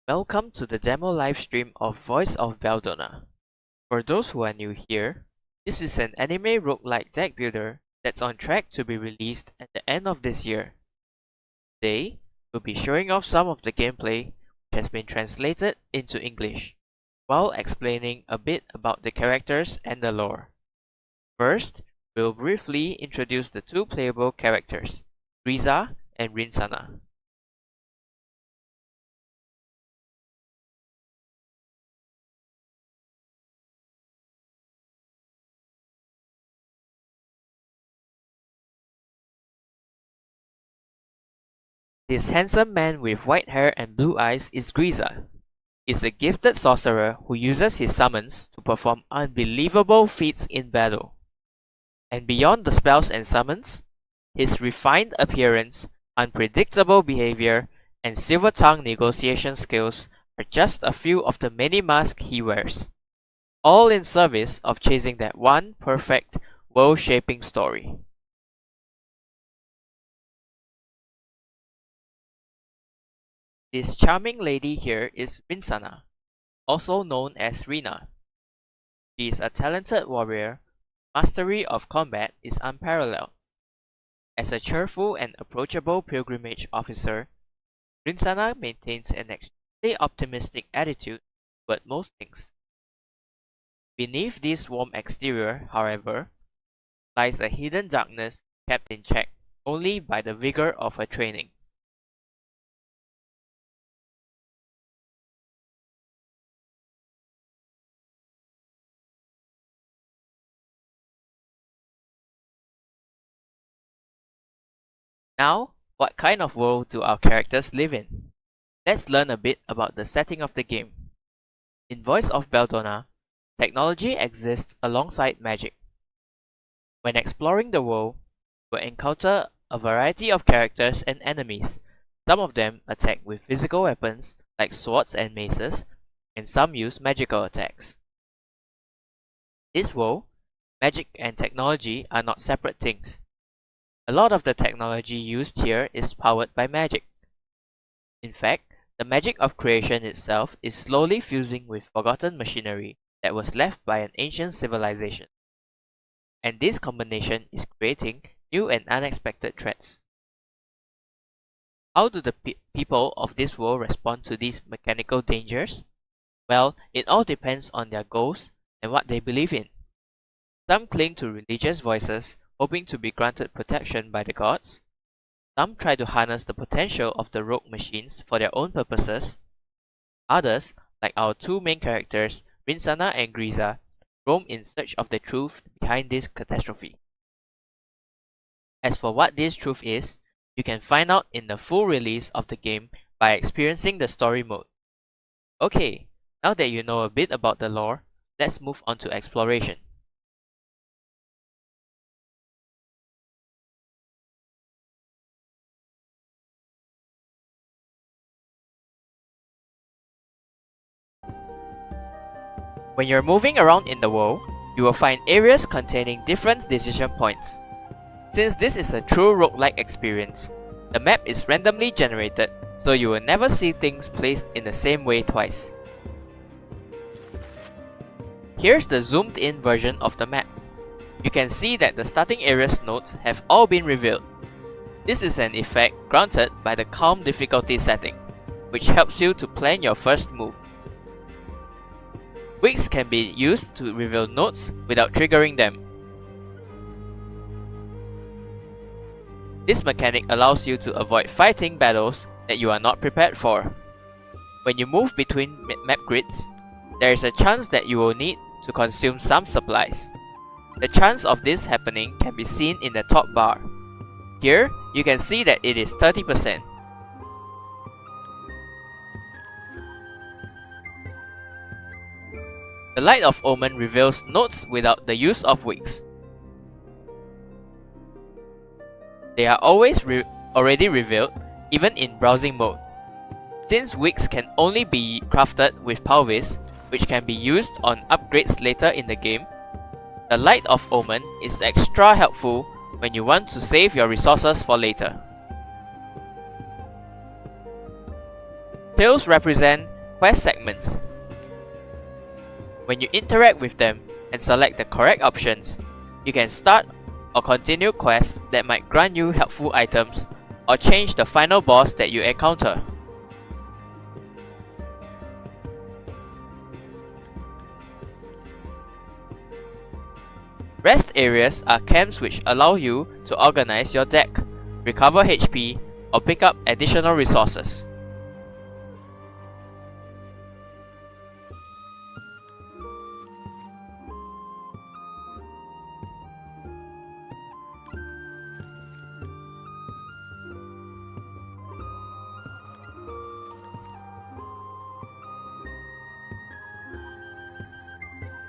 Welcome to the demo livestream of Voice of Belldona. For those who are new here, this is an anime roguelike deck builder that's on track to be released at the end of this year. Today, we'll be showing off some of the gameplay which has been translated into English, while explaining a bit about the characters and the lore. First, we'll briefly introduce the two playable characters, Riza and Rinsana. This handsome man with white hair and blue eyes is Griza. He's a gifted sorcerer who uses his summons to perform unbelievable feats in battle. And beyond the spells and summons, his refined appearance, unpredictable behavior, and silver-tongue negotiation skills are just a few of the many masks he wears, all in service of chasing that one perfect, world-shaping story. This charming lady here is Rinsana, also known as Rina. She is a talented warrior. Mastery of combat is unparalleled. As a cheerful and approachable pilgrimage officer, Rinsana maintains an extremely optimistic attitude toward most things. Beneath this warm exterior, however, lies a hidden darkness kept in check only by the vigor of her training. Now, what kind of world do our characters live in? Let's learn a bit about the setting of the game. In Voice of Belldona, technology exists alongside magic. When exploring the world, you'll encounter a variety of characters and enemies. Some of them attack with physical weapons like swords and maces, and some use magical attacks. In this world, magic and technology are not separate things. A lot of the technology used here is powered by magic. In fact, the magic of creation itself is slowly fusing with forgotten machinery that was left by an ancient civilization. And this combination is creating new and unexpected threats. How do the people of this world respond to these mechanical dangers? Well, it all depends on their goals and what they believe in. Some cling to religious voices, hoping to be granted protection by the gods. Some try to harness the potential of the rogue machines for their own purposes. Others, like our two main characters, Rinsana and Griza, roam in search of the truth behind this catastrophe. As for what this truth is, you can find out in the full release of the game by experiencing the story mode. Okay, now that you know a bit about the lore, let's move on to exploration. When you're moving around in the world, you will find areas containing different decision points. Since this is a true roguelike experience, the map is randomly generated, so you will never see things placed in the same way twice. Here's the zoomed in version of the map. You can see that the starting area's nodes have all been revealed. This is an effect granted by the calm difficulty setting, which helps you to plan your first move. Wicks can be used to reveal nodes without triggering them. This mechanic allows you to avoid fighting battles that you are not prepared for. When you move between map grids, there is a chance that you will need to consume some supplies. The chance of this happening can be seen in the top bar. Here, you can see that it is 30%. The Light of Omen reveals nodes without the use of wicks. They are always already revealed, even in browsing mode. Since wicks can only be crafted with Palvis, which can be used on upgrades later in the game, the Light of Omen is extra helpful when you want to save your resources for later. Tails represent Quest segments. When you interact with them and select the correct options, you can start or continue quests that might grant you helpful items or change the final boss that you encounter. Rest areas are camps which allow you to organize your deck, recover HP, or pick up additional resources.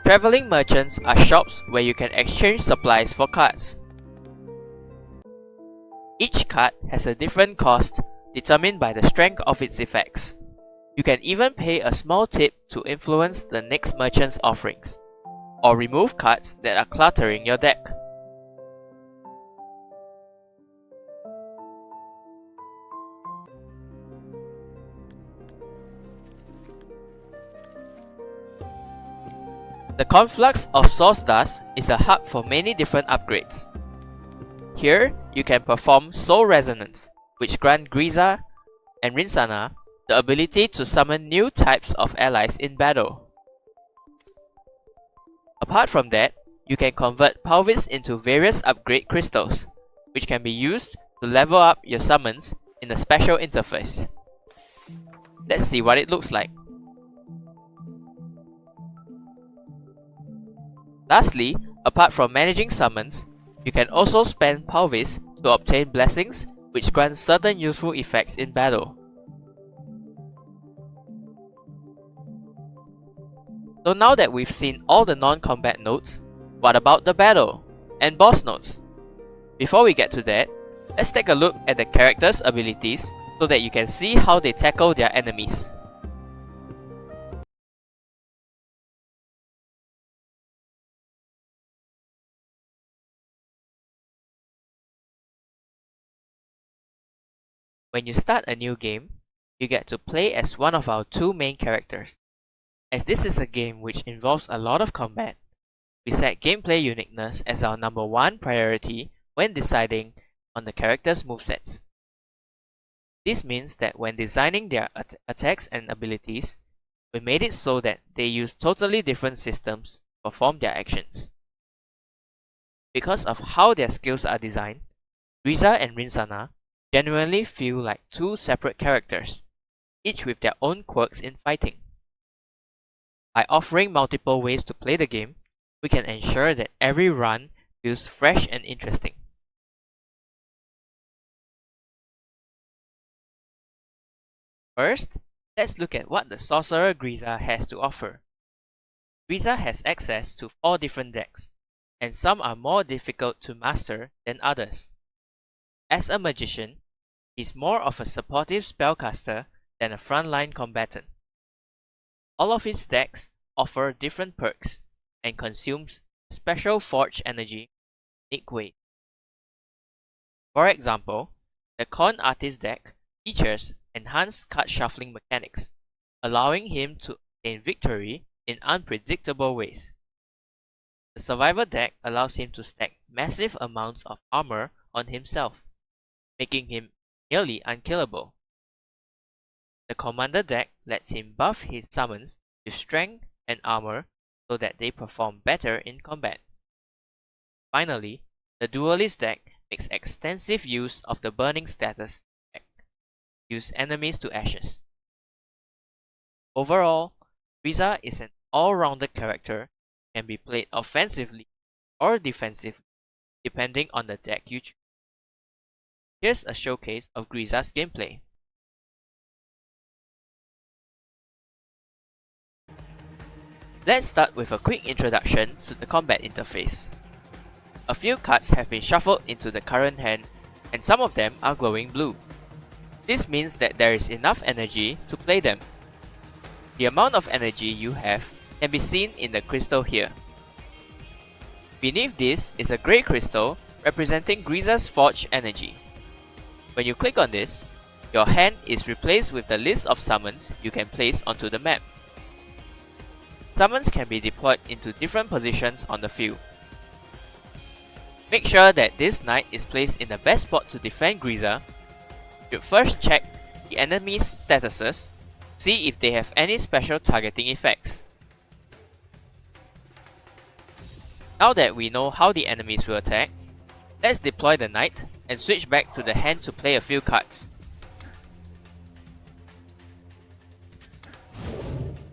Traveling merchants are shops where you can exchange supplies for cards. Each card has a different cost determined by the strength of its effects. You can even pay a small tip to influence the next merchant's offerings, or remove cards that are cluttering your deck. The Conflux of Source Dust is a hub for many different upgrades. Here, you can perform Soul Resonance, which grant Griza and Rinsana the ability to summon new types of allies in battle. Apart from that, you can convert Palvis into various upgrade crystals, which can be used to level up your summons in a special interface. Let's see what it looks like. Lastly, apart from managing summons, you can also spend Palvis to obtain blessings which grant certain useful effects in battle. So now that we've seen all the non-combat nodes, what about the battle and boss nodes? Before we get to that, let's take a look at the characters' abilities so that you can see how they tackle their enemies. When you start a new game, you get to play as one of our two main characters. As this is a game which involves a lot of combat, we set gameplay uniqueness as our number one priority when deciding on the character's movesets. This means that when designing their attacks and abilities, we made it so that they use totally different systems to perform their actions. Because of how their skills are designed, Griza and Rinsana genuinely feel like two separate characters, each with their own quirks in fighting. By offering multiple ways to play the game, we can ensure that every run feels fresh and interesting. First, let's look at what the Sorcerer Griza has to offer. Griza has access to 4 different decks, and some are more difficult to master than others. As a magician, he's more of a supportive spellcaster than a frontline combatant. All of his decks offer different perks and consumes special forge energy in unique ways. For example, the Con Artist deck features enhanced card shuffling mechanics, allowing him to obtain victory in unpredictable ways. The Survivor deck allows him to stack massive amounts of armor on himself, making him nearly unkillable. The Commander deck lets him buff his summons with strength and armor so that they perform better in combat. Finally, the Duelist deck makes extensive use of the Burning status deck, use enemies to ashes. Overall, Griza is an all-rounded character, can be played offensively or defensively depending on the deck you choose. Here's a showcase of Griza's gameplay. Let's start with a quick introduction to the combat interface. A few cards have been shuffled into the current hand, and some of them are glowing blue. This means that there is enough energy to play them. The amount of energy you have can be seen in the crystal here. Beneath this is a grey crystal representing Griza's Forge energy. When you click on this, your hand is replaced with the list of summons you can place onto the map. Summons can be deployed into different positions on the field. Make sure that this knight is placed in the best spot to defend Griza. You should first check the enemy's statuses, see if they have any special targeting effects. Now that we know how the enemies will attack, let's deploy the knight and switch back to the hand to play a few cards.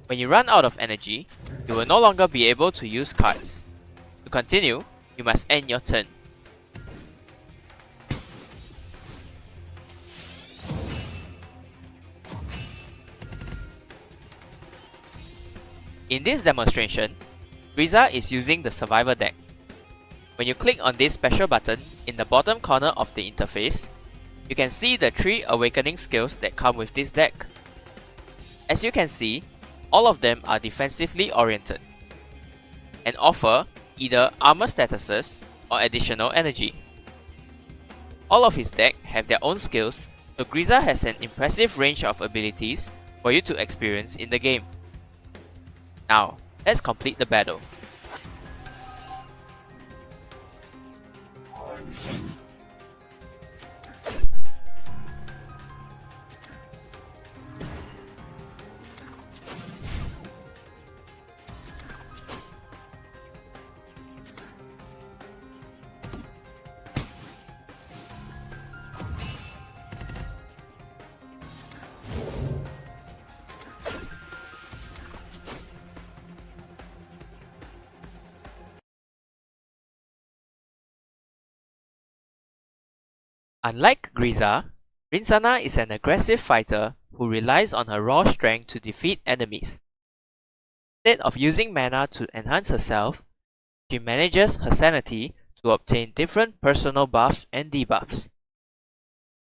When you run out of energy, you will no longer be able to use cards. To continue, you must end your turn. In this demonstration, Griza is using the Survivor deck. When you click on this special button in the bottom corner of the interface, you can see the 3 awakening skills that come with this deck. As you can see, all of them are defensively oriented and offer either armor statuses or additional energy. All of his deck have their own skills, so Griza has an impressive range of abilities for you to experience in the game. Now, let's complete the battle. Unlike Griza, Rinzana is an aggressive fighter who relies on her raw strength to defeat enemies. Instead of using mana to enhance herself, she manages her sanity to obtain different personal buffs and debuffs.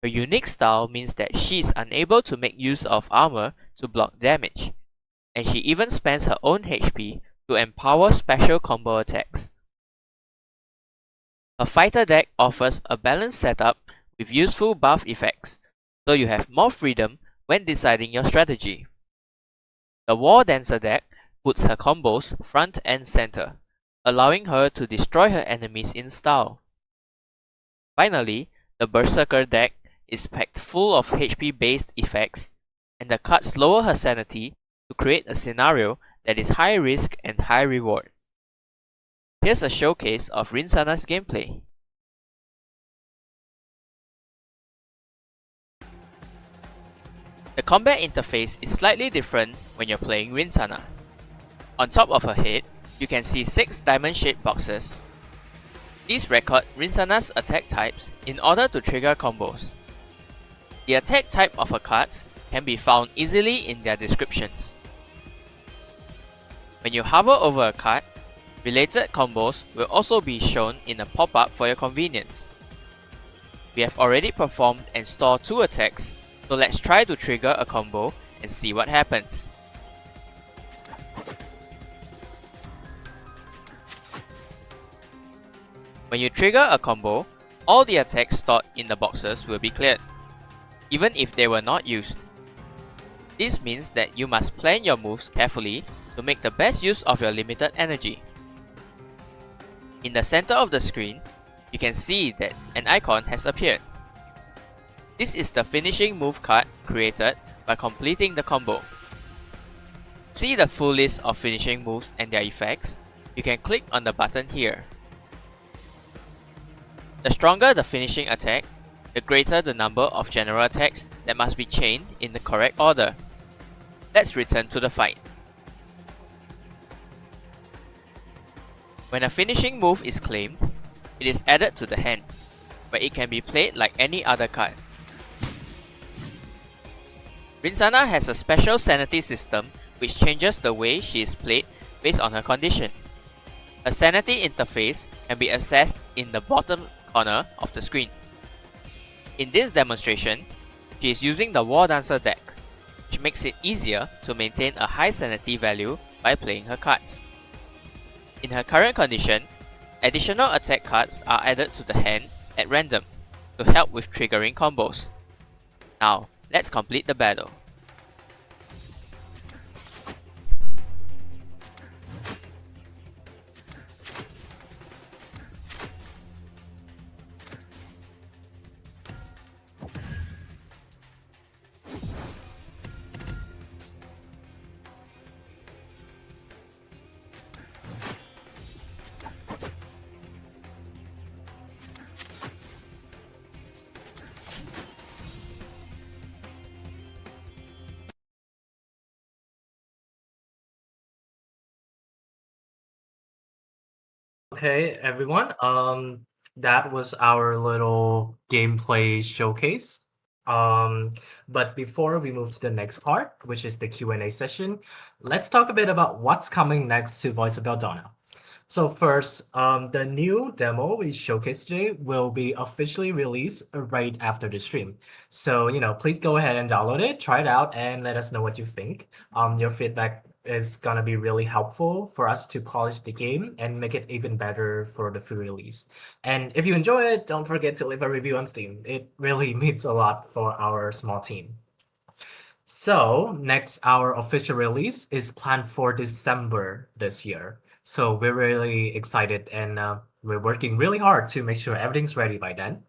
Her unique style means that she is unable to make use of armor to block damage, and she even spends her own HP to empower special combo attacks. Her fighter deck offers a balanced setup with useful buff effects, so you have more freedom when deciding your strategy. The War Dancer deck puts her combos front and center, allowing her to destroy her enemies in style. Finally, the Berserker deck is packed full of HP based effects, and the cards lower her sanity to create a scenario that is high risk and high reward. Here's a showcase of Rinzana's gameplay. The combat interface is slightly different when you're playing Rinzana. On top of her head, you can see 6 diamond-shaped boxes. These record Rinzana's attack types in order to trigger combos. The attack type of her cards can be found easily in their descriptions. When you hover over a card, related combos will also be shown in a pop-up for your convenience. We have already performed and stored 2 attacks, so let's try to trigger a combo and see what happens. When you trigger a combo, all the attacks stored in the boxes will be cleared, even if they were not used. This means that you must plan your moves carefully to make the best use of your limited energy. In the center of the screen, you can see that an icon has appeared. This is the finishing move card created by completing the combo. To see the full list of finishing moves and their effects, you can click on the button here. The stronger the finishing attack, the greater the number of general attacks that must be chained in the correct order. Let's return to the fight. When a finishing move is claimed, it is added to the hand, where it can be played like any other card. Rinzana has a special sanity system which changes the way she is played based on her condition. Her sanity interface can be accessed in the bottom corner of the screen. In this demonstration, she is using the War Dancer deck, which makes it easier to maintain a high sanity value by playing her cards. In her current condition, additional attack cards are added to the hand at random to help with triggering combos. Now, Let's complete the battle. Okay, everyone. That was our little gameplay showcase. Um, but before we move to the next part, which is the Q&A session, let's talk a bit about what's coming next to Voice of Belldona. So first, the new demo we showcased today will be officially released right after the stream. So, please go ahead and download it, try it out, and let us know what you think. Your feedback is gonna be really helpful for us to polish the game and make it even better for the free release. And if you enjoy it, don't forget to leave a review on Steam. It really means a lot for our small team. So next, our official release is planned for December this year. So we're really excited and we're working really hard to make sure everything's ready by then.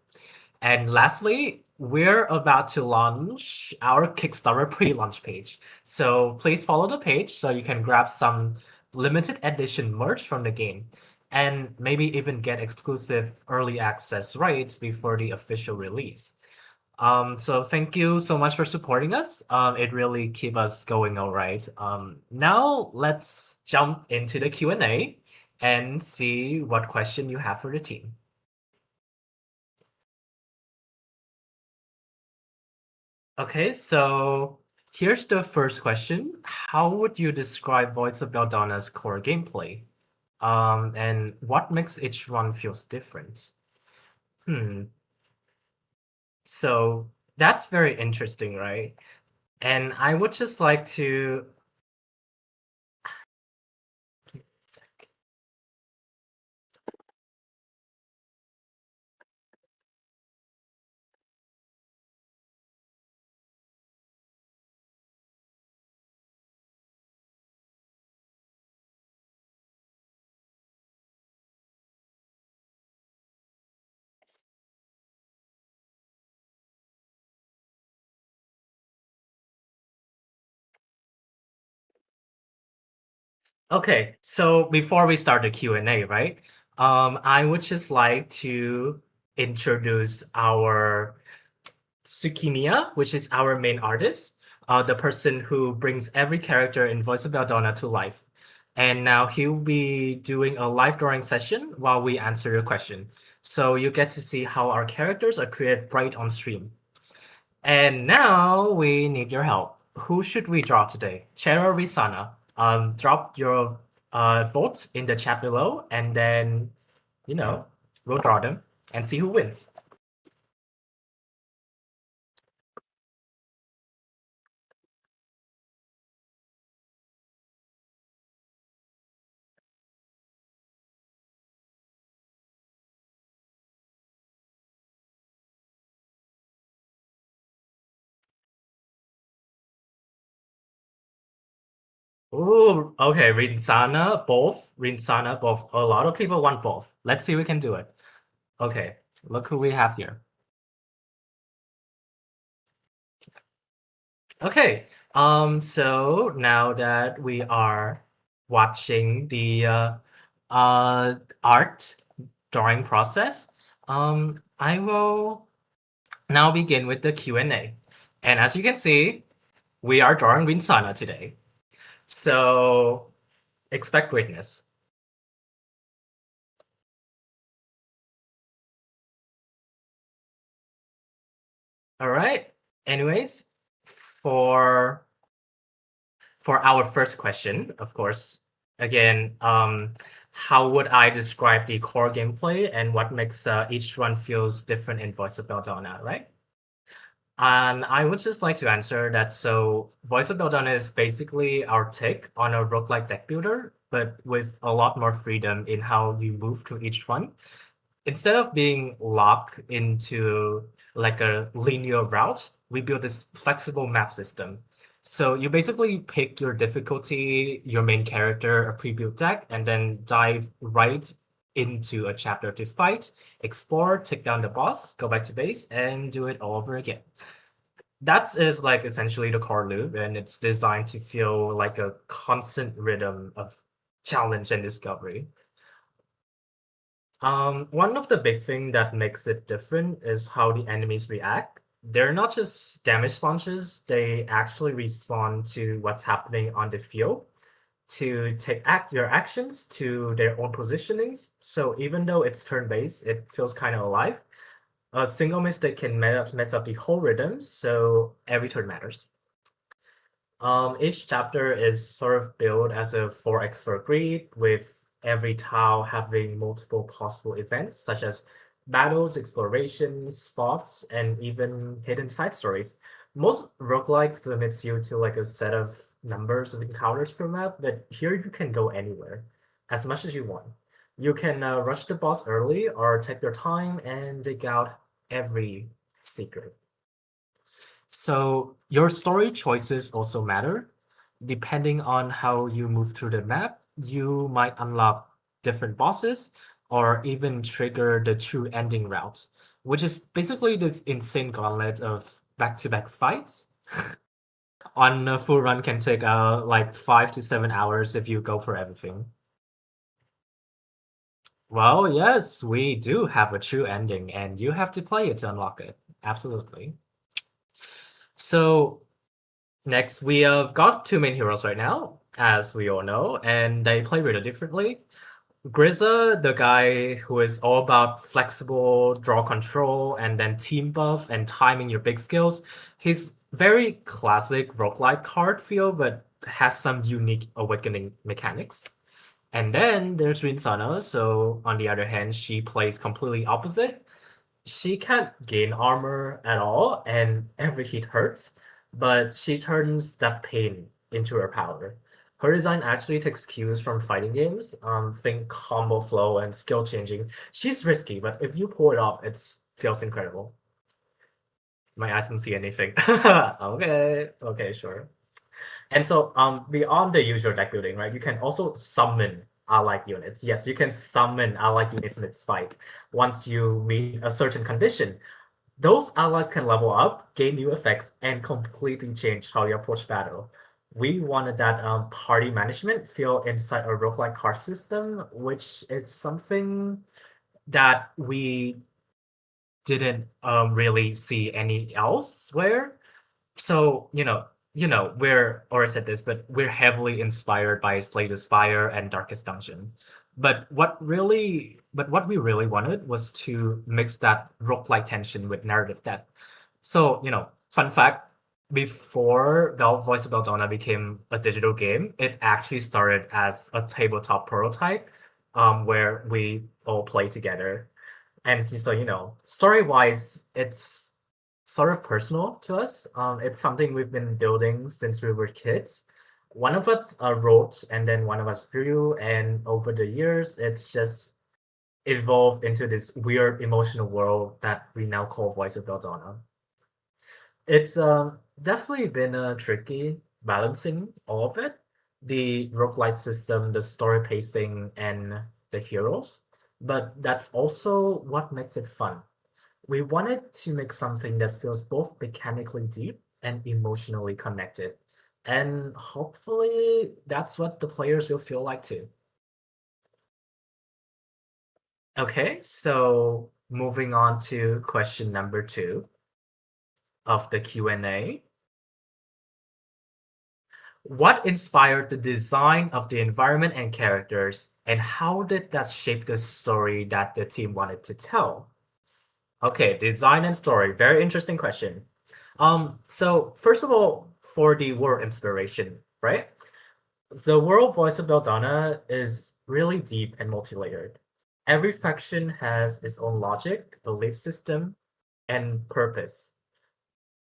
And lastly, we're about to launch our Kickstarter pre-launch page. So please follow the page so you can grab some limited edition merch from the game and maybe even get exclusive early access rights before the official release. So thank you so much for supporting us. It really keep us going all right. Now let's jump into the Q&A and see what question you have for the team. Okay, so here's the first question. How would you describe Voice of Beldona's core gameplay? And what makes each one feels different? Hmm. So that's very interesting, right? And I would just like to Okay, so before we start the Q&A, right? I would just like to introduce our Tsukimiya, which is our main artist, the person who brings every character in Voice of Belldona to life. And now he'll be doing a live drawing session while we answer your question. So you get to see how our characters are created right on stream. And now we need your help. Who should we draw today? Chera or Risana? Drop your votes in the chat below, and then we'll draw them and see who wins. Ooh, okay, Rinsana, both. Rinsana, both. A lot of people want both. Let's see if we can do it. Okay, look who we have here. Okay, so now that we are watching the art drawing process, I will now begin with the Q&A. And as you can see, we are drawing Rinsana today. So expect greatness. All right. Anyways, for our first question, of course, again, how would I describe the core gameplay and what makes each one feels different in Voice of Belldona, right? And I would just like to answer that. So Voice of Belldona is basically our take on a roguelike deck builder, but with a lot more freedom in how we move to each one. Instead of being locked into like a linear route, we built this flexible map system. So you basically pick your difficulty, your main character, a pre-built deck, and then dive right into a chapter to fight, explore, take down the boss, go back to base, and do it all over again. That is like essentially the core loop, and it's designed to feel like a constant rhythm of challenge and discovery. One of the big thing that makes it different is how the enemies react. They're not just damage sponges, they actually respond to what's happening on the field to take your actions to their own positionings. So even though it's turn-based, it feels kind of alive. A single mistake can mess up the whole rhythm, so every turn matters. Each chapter is sort of built as a 4x for grid, with every tile having multiple possible events, such as battles, exploration, spots, and even hidden side stories. Most roguelikes limits you to like a set of numbers of encounters per map, but here you can go anywhere, as much as you want. You can rush the boss early or take your time and dig out every secret. So your story choices also matter. Depending on how you move through the map, you might unlock different bosses or even trigger the true ending route, which is basically this insane gauntlet of back-to-back fights. On a full run can take like 5 to 7 hours if you go for everything. Well, yes, we do have a true ending, and you have to play it to unlock it. Absolutely. So next, we have got two main heroes right now, as we all know, and they play really differently. Grizza, the guy who is all about flexible draw control and then team buff and timing your big skills. He's very classic roguelike card feel, but has some unique awakening mechanics. And then there's Rinsana, so on the other hand, she plays completely opposite. She can't gain armor at all, and every hit hurts, but she turns that pain into her power. Her design actually takes cues from fighting games, think combo flow and skill changing. She's risky, but if you pull it off, it feels incredible. My eyes don't see anything. Okay, okay, sure. And so, beyond the usual deck building, right, you can also summon allied units. Yes, you can summon allied units in its fight once you meet a certain condition. Those allies can level up, gain new effects, and completely change how you approach battle. We wanted that party management feel inside a roguelike card system, which is something that we didn't really see any elsewhere. So, we're or I said this, but we're heavily inspired by Slay the Spire and Darkest Dungeon. But what we really wanted was to mix that roguelike tension with narrative depth. So, fun fact, before Voice of Belldona became a digital game, it actually started as a tabletop prototype, where we all play together. And so, story-wise, it's sort of personal to us. It's something we've been building since we were kids. One of us wrote, and then one of us drew, and over the years, it's just evolved into this weird emotional world that we now call Voice of Belldona. It's definitely been tricky balancing all of it, the roguelite system, the story pacing, and the heroes. But that's also what makes it fun. We wanted to make something that feels both mechanically deep and emotionally connected. And hopefully that's what the players will feel like too. Okay, so moving on to question number two of the Q&A. What inspired the design of the environment and characters, and how did that shape the story that the team wanted to tell? Okay, design and story. Very interesting question. So first of all, for the world inspiration, right? The world Voice of Belldona is really deep and multi-layered. Every faction has its own logic, belief system, and purpose.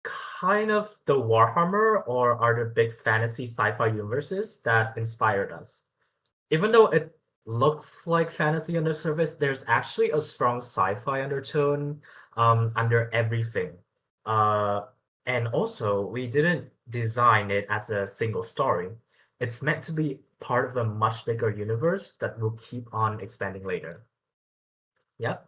Kind of the Warhammer or other big fantasy sci-fi universes that inspired us. Even though it looks like fantasy on the surface, there's actually a strong sci-fi undertone under everything. Uh, And also, we didn't design it as a single story. It's meant to be part of a much bigger universe that will keep on expanding later. Yep.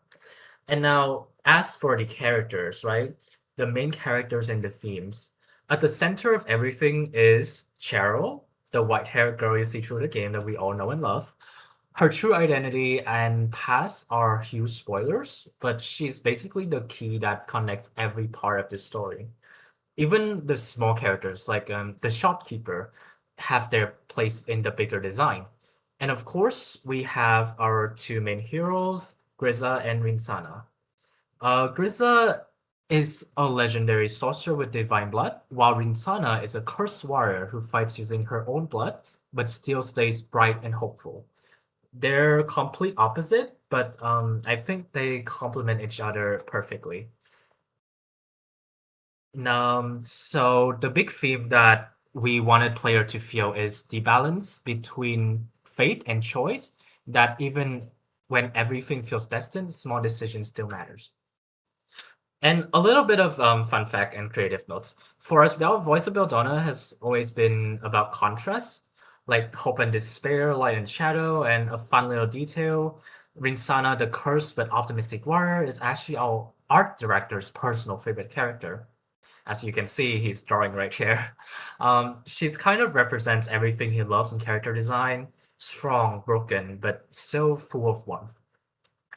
And now, as for the characters, right? The main characters and the themes. At the center of everything is Cheryl, the white-haired girl you see through the game that we all know and love. Her true identity and past are huge spoilers, but she's basically the key that connects every part of the story. Even the small characters, like the shopkeeper, have their place in the bigger design. And of course, we have our two main heroes, Griza and Rinsana. Griza is a legendary sorcerer with divine blood, while Rinsana is a cursed warrior who fights using her own blood, but still stays bright and hopeful. They're complete opposite, but I think they complement each other perfectly. So the big theme that we wanted player to feel is the balance between fate and choice, that even when everything feels destined, small decisions still matters. And a little bit of fun fact and creative notes. For us, Voice of Belldona has always been about contrast, like hope and despair, light and shadow, and a fun little detail. Rinsana, the cursed but optimistic warrior, is actually our art director's personal favorite character. As you can see, he's drawing right here. She's kind of represents everything he loves in character design, strong, broken, but still full of warmth.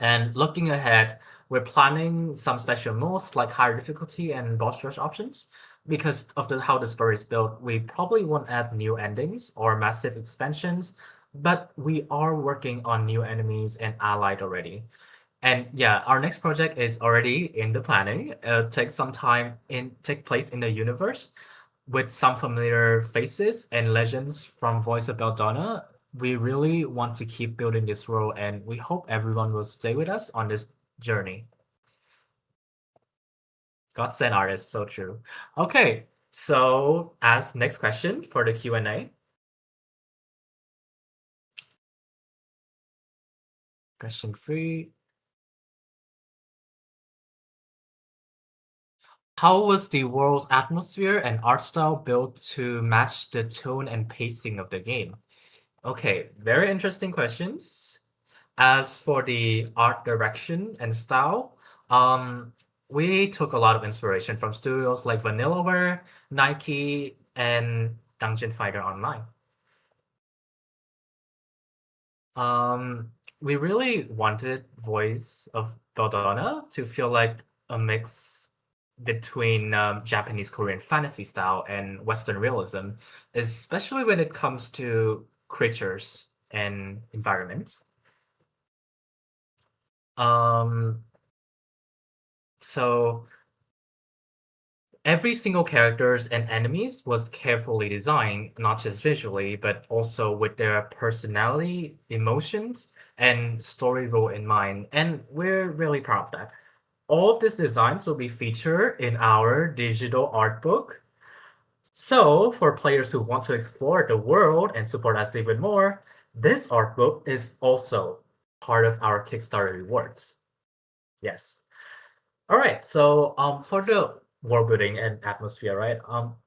And looking ahead, we're planning some special modes like higher difficulty and boss rush options. Because of how the story is built, we probably won't add new endings or massive expansions, but we are working on new enemies and allied already. And yeah, our next project is already in the planning. Take some time in take place in the universe with some familiar faces and legends from Voice of Belldona. We really want to keep building this world, and we hope everyone will stay with us on this journey. God sent artist, so true. Okay, so as next question for the Q&A, question 3. How was the world's atmosphere and art style built to match the tone and pacing of the game? Okay, very interesting questions. As for the art direction and style, we took a lot of inspiration from studios like Vanillaware, Nike, and Dungeon Fighter Online. We really wanted Voice of Belldona to feel like a mix between Japanese Korean fantasy style and Western realism, especially when it comes to creatures and environments. Um, so every single characters and enemies was carefully designed, not just visually, but also with their personality, emotions, and story role in mind. And we're really proud of that. All of these designs will be featured in our digital art book. So, for players who want to explore the world and support us even more, this art book is also part of our Kickstarter rewards. Yes. All right. So, for the world building and atmosphere, right?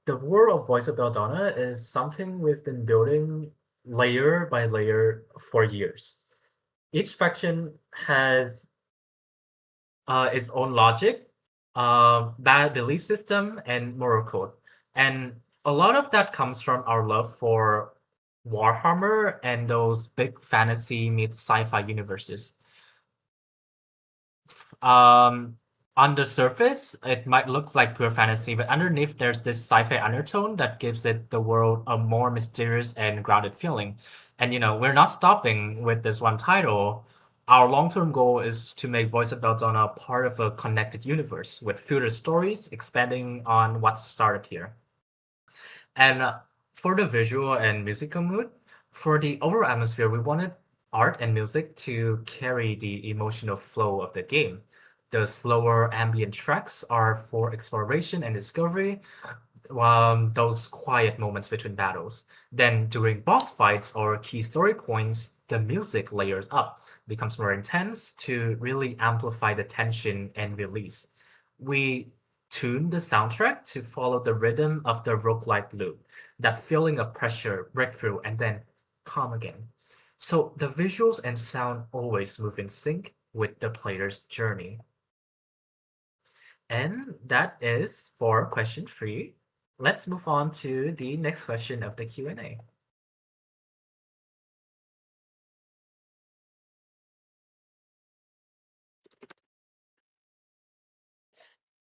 The world of Voice of Belldona is something we've been building layer by layer for years. Each faction has its own logic, bad belief system, and moral code. And a lot of that comes from our love for Warhammer and those big fantasy meets sci-fi universes. Um, on the surface, it might look like pure fantasy, but underneath there's this sci-fi undertone that gives it the world a more mysterious and grounded feeling. And we're not stopping with this one title. Our long-term goal is to make Voice of Belldona part of a connected universe with future stories expanding on what started here. And for the visual and musical mood, for the overall atmosphere, we wanted art and music to carry the emotional flow of the game. The slower ambient tracks are for exploration and discovery, those quiet moments between battles. Then during boss fights or key story points, the music layers up, becomes more intense to really amplify the tension and release. We tune the soundtrack to follow the rhythm of the roguelike loop, that feeling of pressure, breakthrough, and then calm again. So the visuals and sound always move in sync with the player's journey. And that is for question 3. Let's move on to the next question of the Q&A.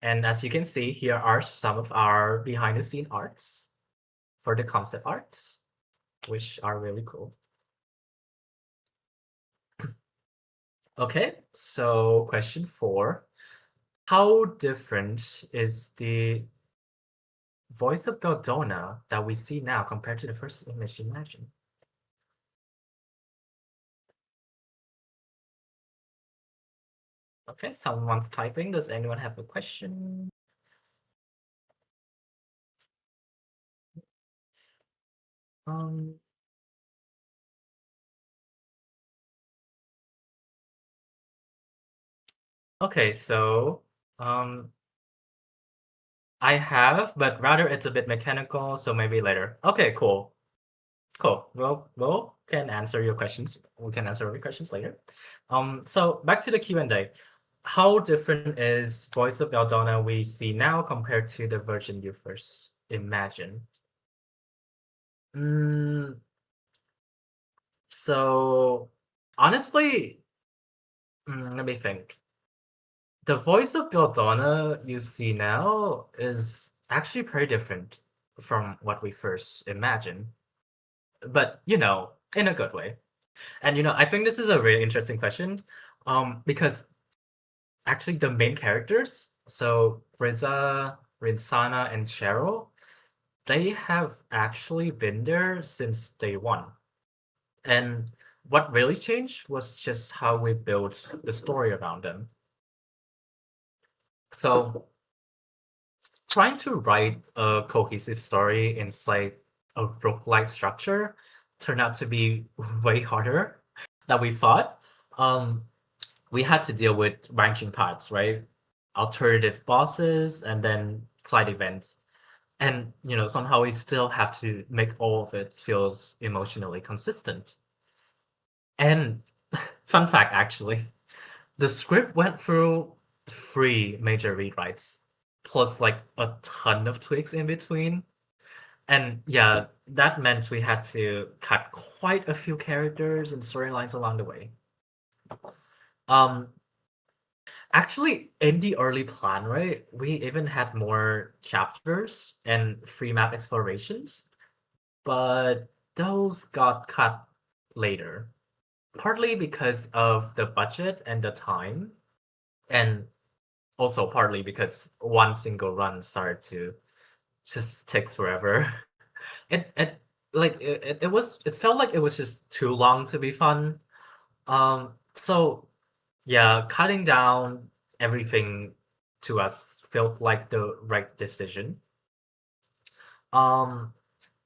And as you can see, here are some of our behind the scene arts for the concept arts, which are really cool. Okay, so question 4. How different is the voice of Belldona that we see now compared to the first image imagined? Okay, someone's typing. Does anyone have a question? Um, okay, so um, I have, but rather it's a bit mechanical, so maybe later. Okay, cool. Cool. We'll can answer your questions. We can answer your questions later. So back to the Q&A. How different is Voice of Belldona we see now compared to the version you first imagined? Mm, so honestly, let me think. The Voice of Belldona you see now is actually pretty different from what we first imagined, but in a good way. And I think this is a really interesting question, because actually the main characters, so Riza, Rinsana, and Cheryl, they have actually been there since day one. And what really changed was just how we built the story around them. So trying to write a cohesive story inside a roguelike structure turned out to be way harder than we thought. Um, we had to deal with branching paths, right? Alternative bosses and then side events. And somehow we still have to make all of it feels emotionally consistent. And fun fact actually, the script went through 3 major rewrites, plus like a ton of tweaks in between. And yeah, that meant we had to cut quite a few characters and storylines along the way. Um, Actually, in the early plan, right, we even had more chapters and free map explorations, but those got cut later, partly because of the budget and the time, and also partly because one single run started to just takes forever. It like it felt like it was just too long to be fun. So yeah, cutting down everything to us felt like the right decision. Um,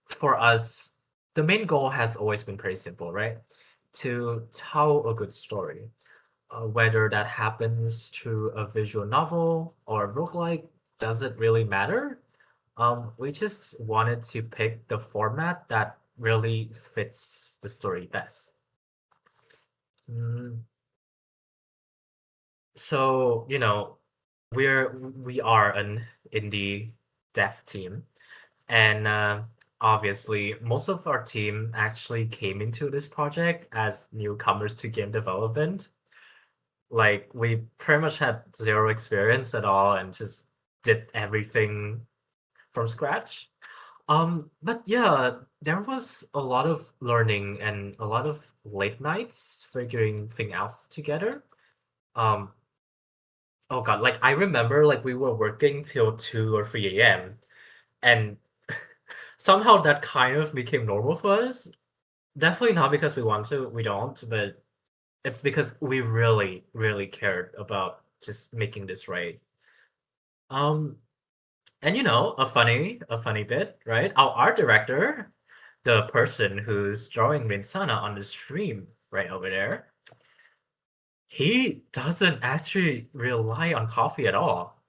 for us, the main goal has always been pretty simple, right? To tell a good story. Whether that happens through a visual novel or a roguelike, doesn't really matter. We just wanted to pick the format that really fits the story best. Mm, so, we are an indie dev team, and obviously, most of our team actually came into this project as newcomers to game development. Like, we pretty much had zero experience at all and just did everything from scratch. But yeah, there was a lot of learning and a lot of late nights figuring things out together. Um, oh God, like I remember like we were working till 2 or 3 a.m. and somehow that kind of became normal for us. Definitely not because we want to, we don't, but it's because we really, really cared about just making this right. Um, and a funny bit, right? Our art director, the person who's drawing Rinsana on the stream right over there, he doesn't actually rely on coffee at all.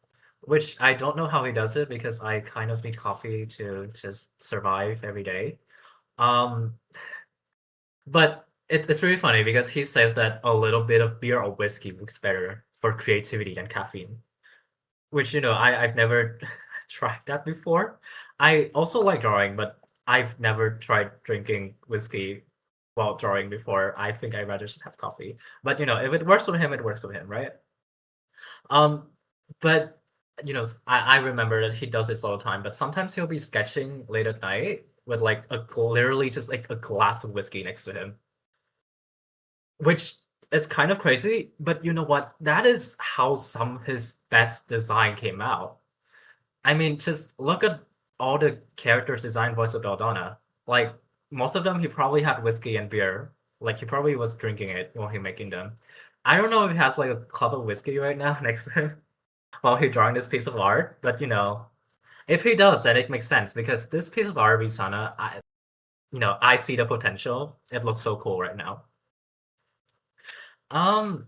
which I don't know how he does it because I kind of need coffee to just survive every day. Um, but it's really funny because he says that a little bit of beer or whiskey works better for creativity than caffeine, which I've never tried that before. I also like drawing, but I've never tried drinking whiskey while drawing before. I think I'd rather just have coffee. But if it works with him, it works with him, right? Um, but I remember that he does this all the time. But sometimes he'll be sketching late at night with like literally just like a glass of whiskey next to him, which is kind of crazy. But you know what? That is how some of his best design came out. I mean, just look at all the characters designed Voice of Belldona. Like most of them, he probably had whiskey and beer. Like he probably was drinking it while he making them. I don't know if he has like a cup of whiskey right now next to him while he drawing this piece of art, but if he does, then it makes sense because this piece of art, Visana, I see the potential. It looks so cool right now. Um,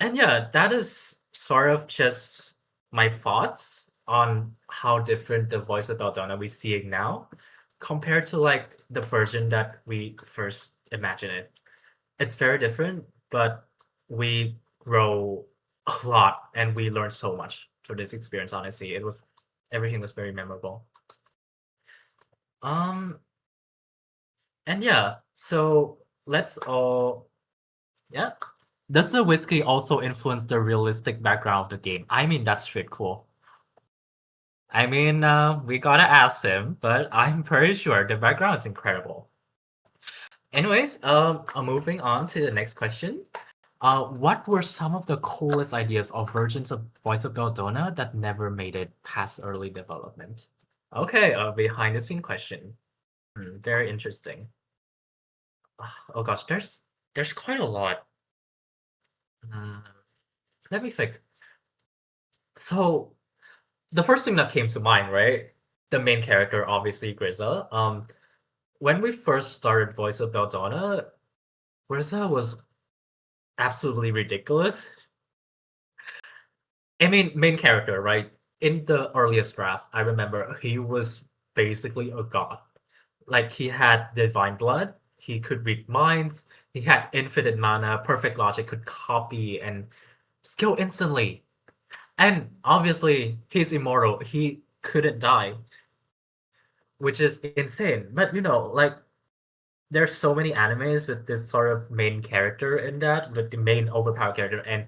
and yeah, that is sort of just my thoughts on how different the voice of Belldona we seeing now compared to like the version that we first imagined it. It's very different, but we grow a lot and we learn so much through this experience, honestly. Everything was very memorable. Um, and yeah, so let's all yeah. Does the whiskey also influence the realistic background of the game? I mean, that's shit cool. I mean, we gotta ask him, but I'm pretty sure the background is incredible. Anyways, moving on to the next question. What were some of the coolest ideas of versions of Voice of Belldona that never made it past early development? Okay, a behind the scene question. Very interesting. Oh gosh, there's quite a lot. Hmm, let me think. So the first thing that came to mind, right? The main character, obviously Griza. When we first started Voice of Belldona, Griza was absolutely ridiculous. I mean, main character, right? In the earliest draft, I remember he was basically a god. Like he had divine blood, he could read minds, he had infinite mana, perfect logic, could copy and skill instantly. And obviously, he's immortal. He couldn't die, which is insane. But like there's so many animes with this sort of main character in that, with the main overpowered character, and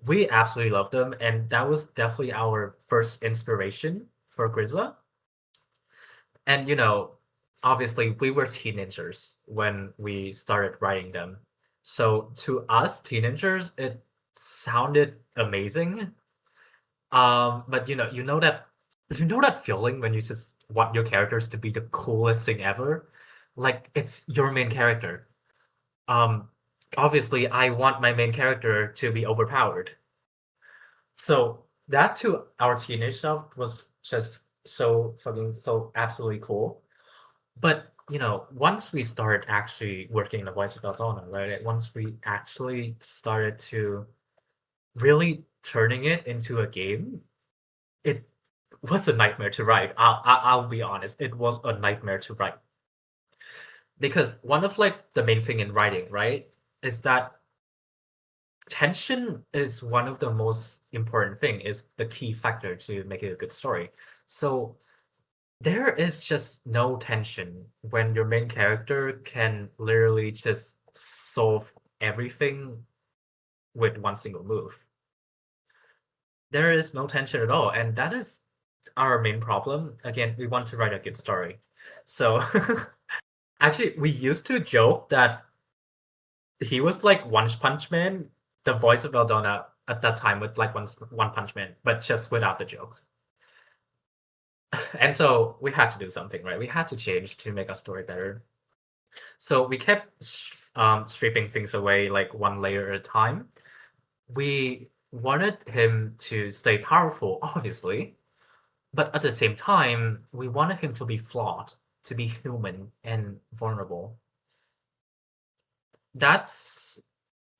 we absolutely love them. And that was definitely our first inspiration for Grizzla. And obviously we were teenagers when we started writing them. So to us teenagers, it sounded amazing. But you know that feeling when you just want your characters to be the coolest thing ever, like it's your main character. Um, Obviously, I want my main character to be overpowered. So that to our teenage self was just so absolutely cool. But once we started actually working in the Voice of Daytona, right? Once we actually started to really turning it into a game, it was a nightmare to write. I'll be honest, it was a nightmare to write because one of like the main thing in writing, right, is that tension is one of the most important thing, is the key factor to make it a good story. So there is just no tension when your main character can literally just solve everything with one single move. There is no tension at all, and that is our main problem. Again, we want to write a good story. So actually, we used to joke that he was like One Punch Man, the voice of Belldona at that time with like One Punch Man, but just without the jokes. And so we had to do something, right? We had to change to make our story better. So we kept stripping things away like one layer at a time. We wanted him to stay powerful, obviously, but at the same time, we wanted him to be flawed, to be human and vulnerable. That's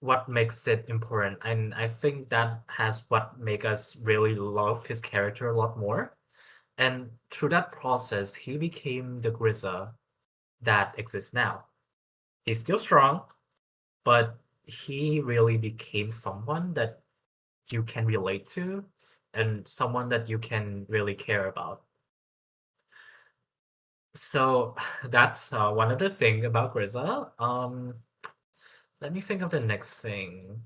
what makes it important, and I think that has what make us really love his character a lot more. And through that process, he became the Grizzly that exists now. He's still strong, but he really became someone that you can relate to and someone that you can really care about. So that's one of the thing about Grizzly. Let me think of the next thing.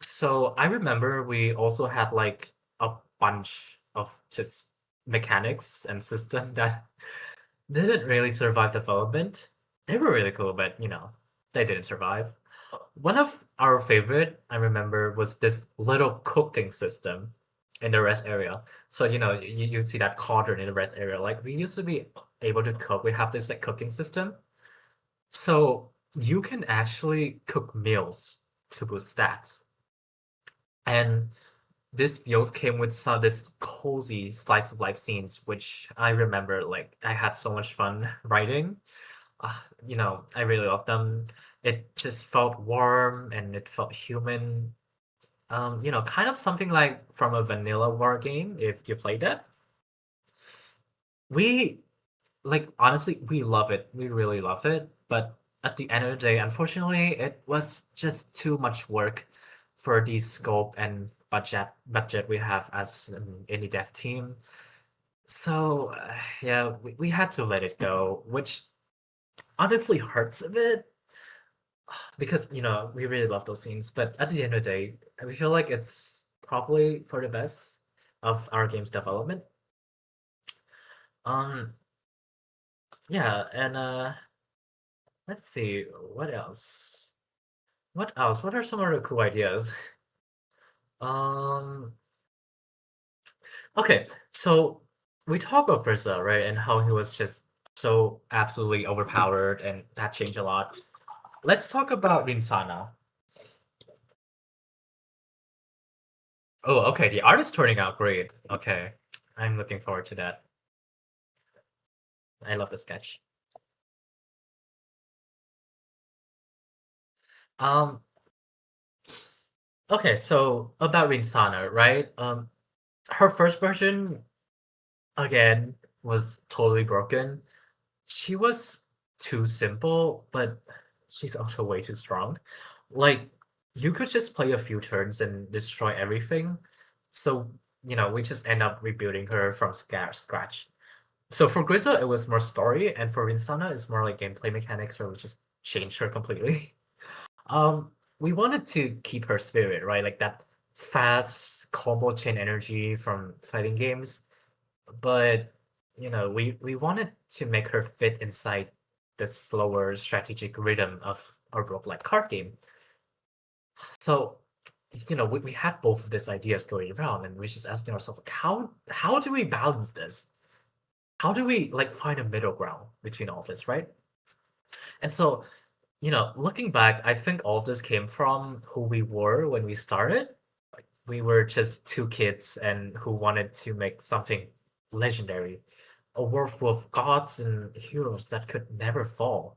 So I remember we also had like a bunch of just mechanics and system that didn't really survive development. They were really cool, but they didn't survive. One of our favorite, I remember, was this little cooking system in the rest area. So, you see that cauldron in the rest area. Like, we used to be able to cook. We have this like cooking system. So you can actually cook meals to boost stats. And this meals came with some this cozy slice of life scenes, which I remember like I had so much fun writing. I really loved them. It just felt warm and it felt human. Kind of something like from a vanilla war game, if you played it. We like honestly, we love it. We really love it. But at the end of the day, unfortunately, it was just too much work for the scope and budget we have as an indie dev team. So yeah, we had to let it go, which honestly hurts a bit because we really love those scenes. But at the end of the day, we feel like it's probably for the best of our game's development. Um, yeah, and let's see what else. What else? What are some other cool ideas? Um, okay, so we talk about Berza, right, and how he was just so absolutely overpowered, and that changed a lot. Let's talk about Rinsana. Oh, okay, the art is turning out great. Okay, I'm looking forward to that. I love the sketch. Um, okay, so about Rinsana, right? Her first version again was totally broken. She was too simple, but she's also way too strong. Like, you could just play a few turns and destroy everything. So, we just end up rebuilding her from scratch. So for Grizzle, it was more story, and for Rinsana, it's more like gameplay mechanics where we just changed her completely. Um, we wanted to keep her spirit, right? Like that fast combo chain energy from fighting games, but we wanted to make her fit inside the slower strategic rhythm of a roguelike card game. So we had both of these ideas going around, and we're just asking ourselves, like, how do we balance this? How do we like find a middle ground between all of this, right? And so looking back, I think all of this came from who we were when we started. Like, we were just two kids and who wanted to make something legendary, a world full of gods and heroes that could never fall.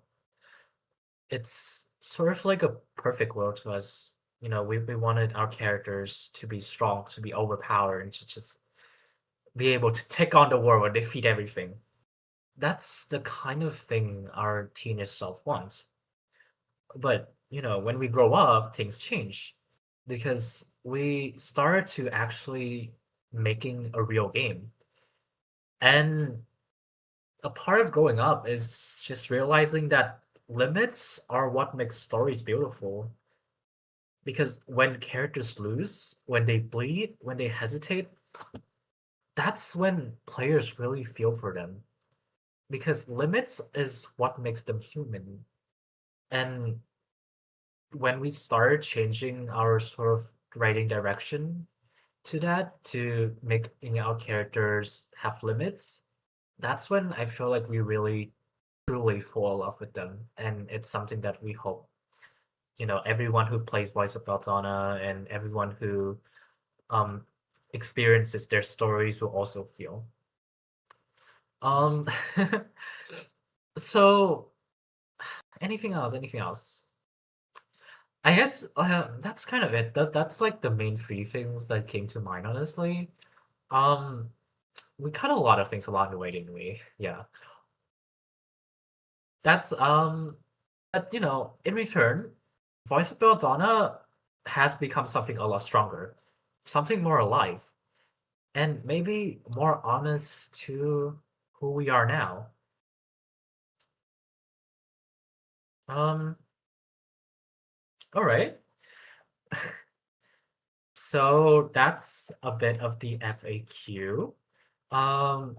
It's sort of like a perfect world to us. We wanted our characters to be strong, to be overpowered, and to just be able to take on the world and defeat everything. That's the kind of thing our teenage self wants. But, when we grow up, things change because we started to actually making a real game. And a part of growing up is just realizing that limits are what makes stories beautiful. Because when characters lose, when they bleed, when they hesitate, that's when players really feel for them. Because limits is what makes them human. And when we started changing our sort of writing direction to that, to making our characters have limits, that's when I feel like we really truly fall in love with them. And it's something that we hope, everyone who plays Voice of Belldona and everyone who um experiences their stories will also feel. Um so anything else? Anything else? I guess that's kind of it. That's like the main three things that came to mind, honestly. Um, we cut a lot of things along the way, didn't we? Yeah. That's but in return, Voice of Belldona has become something a lot stronger, something more alive, and maybe more honest to who we are now. Um, all right. So that's a bit of the FAQ. Um,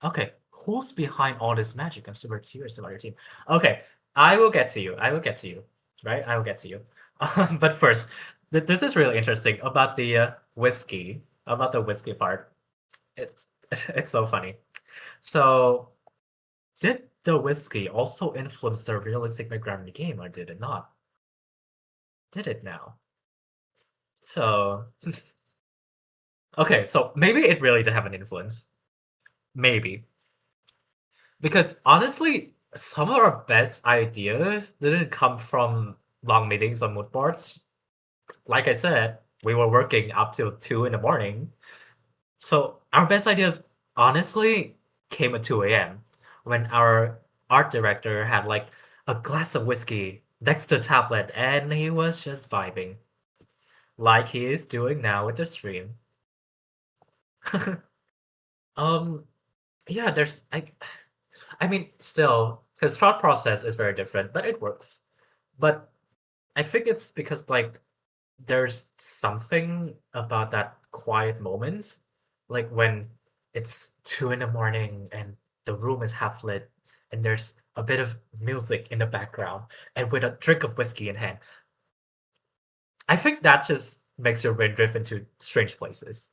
okay, who's behind all this magic? I'm super curious about your team. Okay, I will get to you. I will get to you. Right? I will get to you. But first, this is really interesting about the whiskey. About the whiskey part. It's it's so funny. So, did the whiskey also influence the realistic background in the game, or did it not? Did it now? So, okay, so maybe it really did have an influence. Maybe. Because honestly, some of our best ideas didn't come from long meetings on mood boards. Like I said, we were working up till 2 in the morning. So our best ideas honestly came at 2 a.m. when our art director had like a glass of whiskey next to the tablet and he was just vibing. Like he is doing now with the stream. um yeah, I mean still his thought process is very different, but it works. But I think it's because like there's something about that quiet moment, like when it's 2 in the morning and the room is half lit and there's a bit of music in the background and with a drink of whiskey in hand. I think that just makes your brain drift into strange places.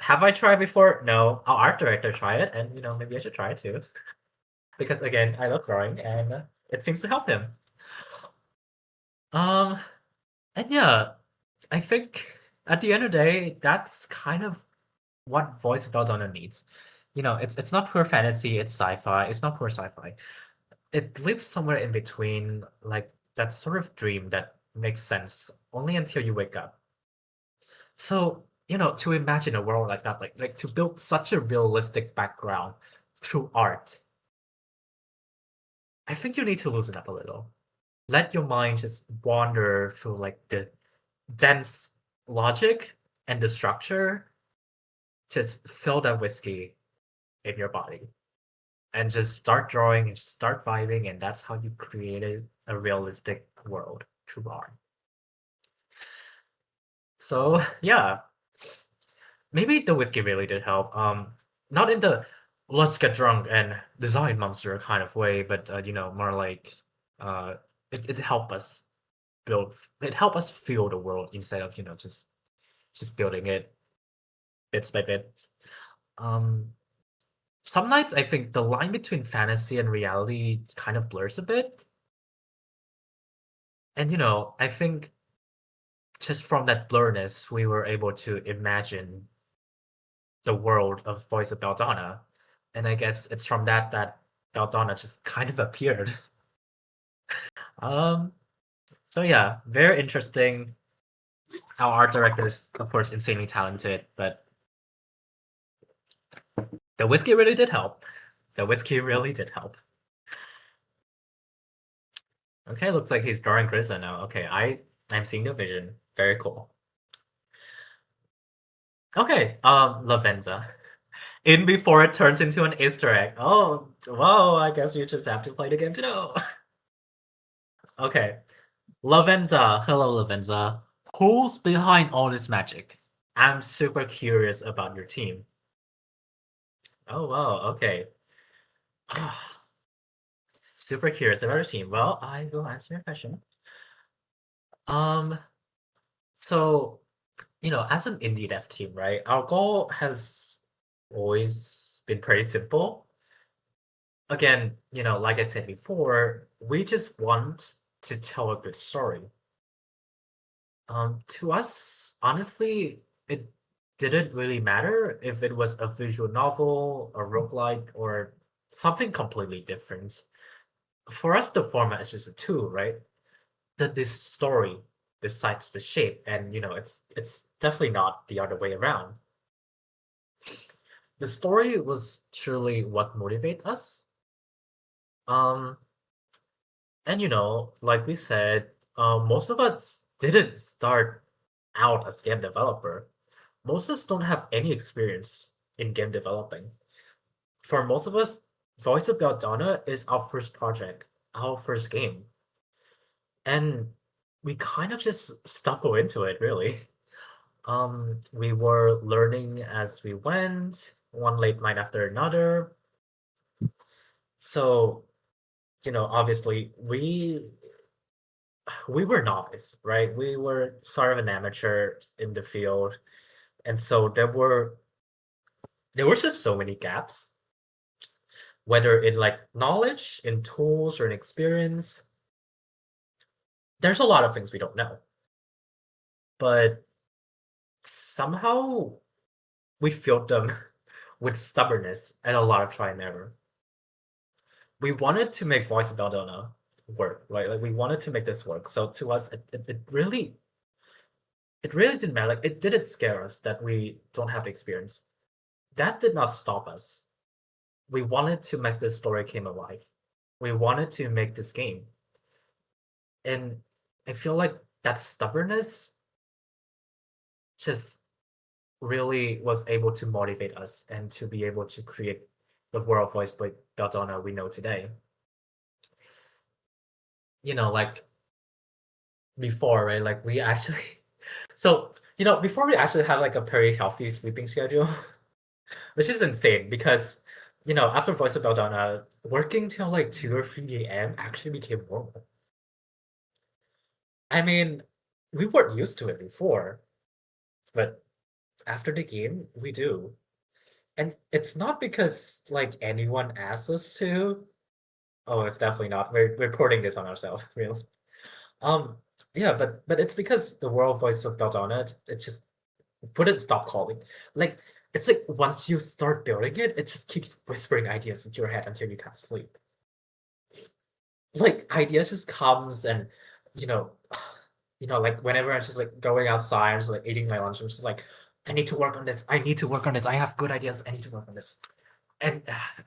Have I tried before? No. Our art director tried it, and maybe I should try it too. Because again, I love drawing and it seems to help him. Um, and yeah, I think at the end of the day, that's kind of what Voice of Belldona needs. It's not pure fantasy, it's sci-fi. It's not pure sci-fi. It lives somewhere in between, like that sort of dream that makes sense only until you wake up. So, to imagine a world like that, like to build such a realistic background through art, I think you need to loosen up a little. Let your mind just wander through like the dense logic and the structure. Just fill that whiskey in your body and just start drawing and just start vibing, and that's how you created a realistic world through art. So yeah, maybe the whiskey really did help. Not in the let's get drunk and design monster kind of way, but more like uh, it helped us build. It helped us feel the world instead of just building it bits by bits. Um, some nights I think the line between fantasy and reality kind of blurs a bit. And I think just from that blurriness, we were able to imagine the world of Voice of Belldona. And I guess it's from that Belldona just kind of appeared. Um, so yeah, very interesting. Our art director is, of course, insanely talented, but the whiskey really did help. The whiskey really did help. Okay, looks like he's drawing Grizzly now. Okay, I'm seeing the vision. Very cool. Okay, Lavenza. In before it turns into an Easter egg. Oh, whoa, I guess you just have to play the game to know. Okay, Lavenza. Hello, Lavenza. Who's behind all this magic? I'm super curious about your team. Oh, wow, okay. Super curious about your team. Well, I will answer your question. Um, so, as an indie dev team, right, our goal has always been pretty simple. Again, like I said before, we just want to tell a good story. To us, honestly, it didn't really matter if it was a visual novel, a roguelike, or something completely different. For us, the format is just a tool, right? that this story decides the shape, and it's definitely not the other way around. The story was truly what motivates us. Um, and like we said, most of us didn't start out as game developer. Most of us don't have any experience in game developing. For most of us, Voice of Belldona is our first project, our first game, and we kind of just stumbled into it, really. We were learning as we went, one late night after another. So, obviously we were novice, right? We were sort of an amateur in the field, and so there were just so many gaps, whether in like knowledge, in tools, or in experience. There's a lot of things we don't know, but somehow we filled them with stubbornness and a lot of try and error. We wanted to make Voice of Belldona work, right? Like we wanted to make this work. So to us, it really didn't matter. Like it didn't scare us that we don't have experience. That did not stop us. We wanted to make this story came alive. We wanted to make this game. And I feel like that stubbornness just really was able to motivate us and to be able to create the world voice by Belldona we know today. Like before, right? Like we actually so before we actually had like a very healthy sleeping schedule, which is insane because after Voice of Belldona, working till like 2 or 3 a.m. actually became normal. I mean, we weren't used to it before, but after the game, we do. And it's not because like anyone asked us to. Oh, it's definitely not. We're putting this on ourselves, really. Um, yeah, but it's because the world voice of Belldona, it just wouldn't stop calling. Like it's like once you start building it, it just keeps whispering ideas into your head until you can't sleep. Like ideas just comes and you know, like whenever I'm just like going outside, I'm just like eating my lunch, I'm just like, I need to work on this. I need to work on this. I have good ideas. I need to work on this. And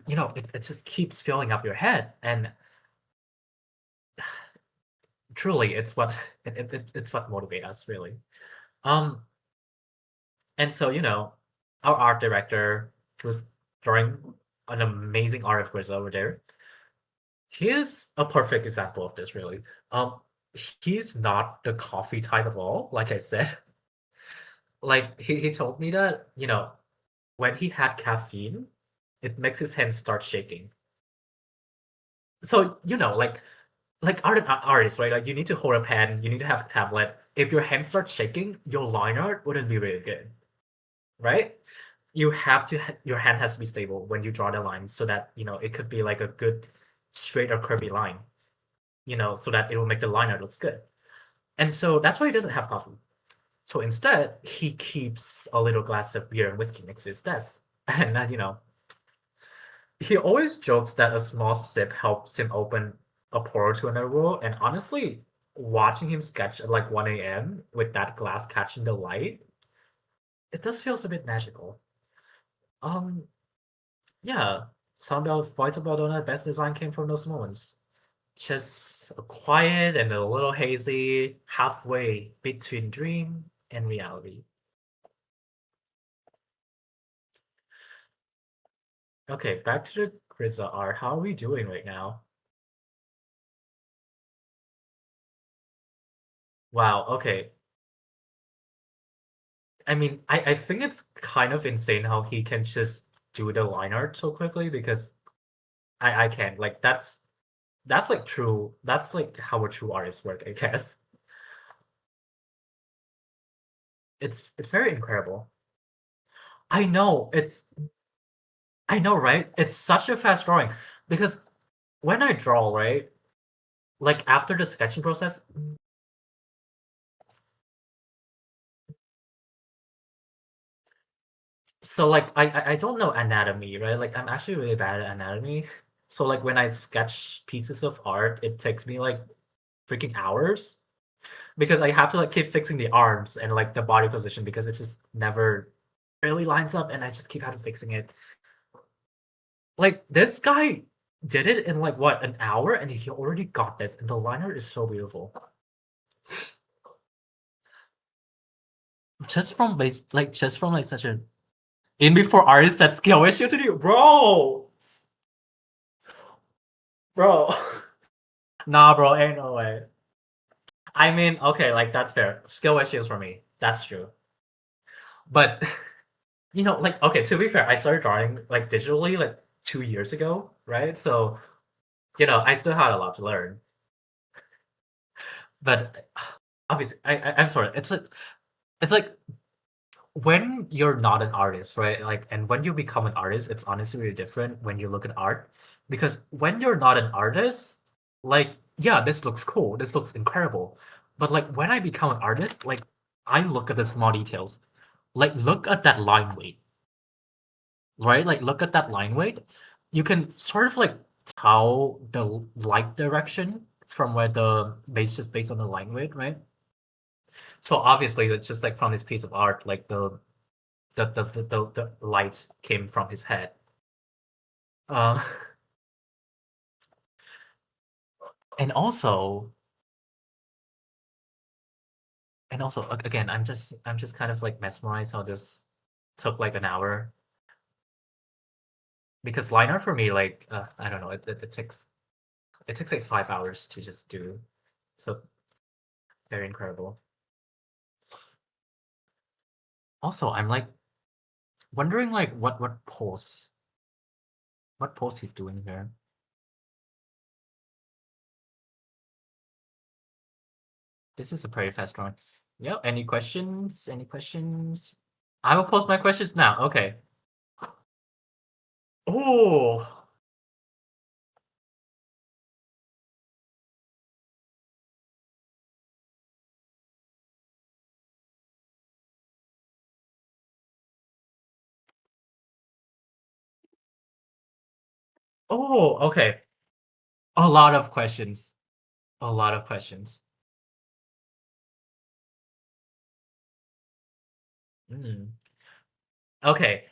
it just keeps filling up your head. And truly, it's what it's what motivates us really. Um, and so our art director was drawing an amazing art of Grizzle over there. He is a perfect example of this, really. He's not the coffee type at all, like I said. Like he told me that, when he had caffeine, it makes his hands start shaking. So, like artists, right? Like you need to hold a pen, you need to have a tablet. If your hands start shaking, your line art wouldn't be really good, right? Your hand has to be stable when you draw the line so that, it could be like a good straight or curvy line, so that it will make the line art looks good. And so that's why he doesn't have coffee. So instead, he keeps a little glass of beer and whiskey next to his desk. And he always jokes that a small sip helps him open a portal to another world. And honestly, watching him sketch at like 1 a.m. with that glass catching the light, it does feels a bit magical. Um, yeah, some about Voice of Belldona best design came from those moments. Just a quiet and a little hazy, halfway between dream and reality. Okay, back to the Grizzle art. How are we doing right now? Wow, okay. I mean, I think it's kind of insane how he can just do the line art so quickly because I can't. Like that's like true. That's like how a true artist work, I guess. It's very incredible. I know, I know, right? It's such a fast drawing because when I draw, right? Like after the sketching process, so like I don't know anatomy, right? Like I'm actually really bad at anatomy. So like when I sketch pieces of art, it takes me like freaking hours. because I have to like keep fixing the arms and like the body position because it just never really lines up, and I just keep having fixing it. Like this guy did it in like what, an hour, and he already got this, and the liner is so beautiful. Just from like such a in before artist that skill issue to do, bro. Nah, bro, ain't no way. I mean, okay, like that's fair. Skill issues for me. That's true. But like okay, to be fair, I started drawing like digitally like 2 years ago, right? So, I still had a lot to learn. But obviously, I'm sorry. It's like when you're not an artist, right? Like, and when you become an artist, it's honestly really different when you look at art. Because when you're not an artist, like, yeah, this looks cool, this looks incredible. But like when I become an artist, like I look at the small details. Like look at that line weight, right? Like look at that line weight. You can sort of like tell the light direction from where the base just based on the line weight, right? So obviously it's just like from this piece of art, like the light came from his head. Uh, and also again, I'm just kind of like mesmerized how this took like an hour because line art for me like I don't know, it takes like 5 hours to just do, so very incredible. Also, I'm like wondering like what pose he's doing here. This is a pretty fast drawing. Yeah. Any questions? Any questions? I will post my questions now. Okay. Oh. Oh, okay. A lot of questions. A lot of questions. Mm. Okay.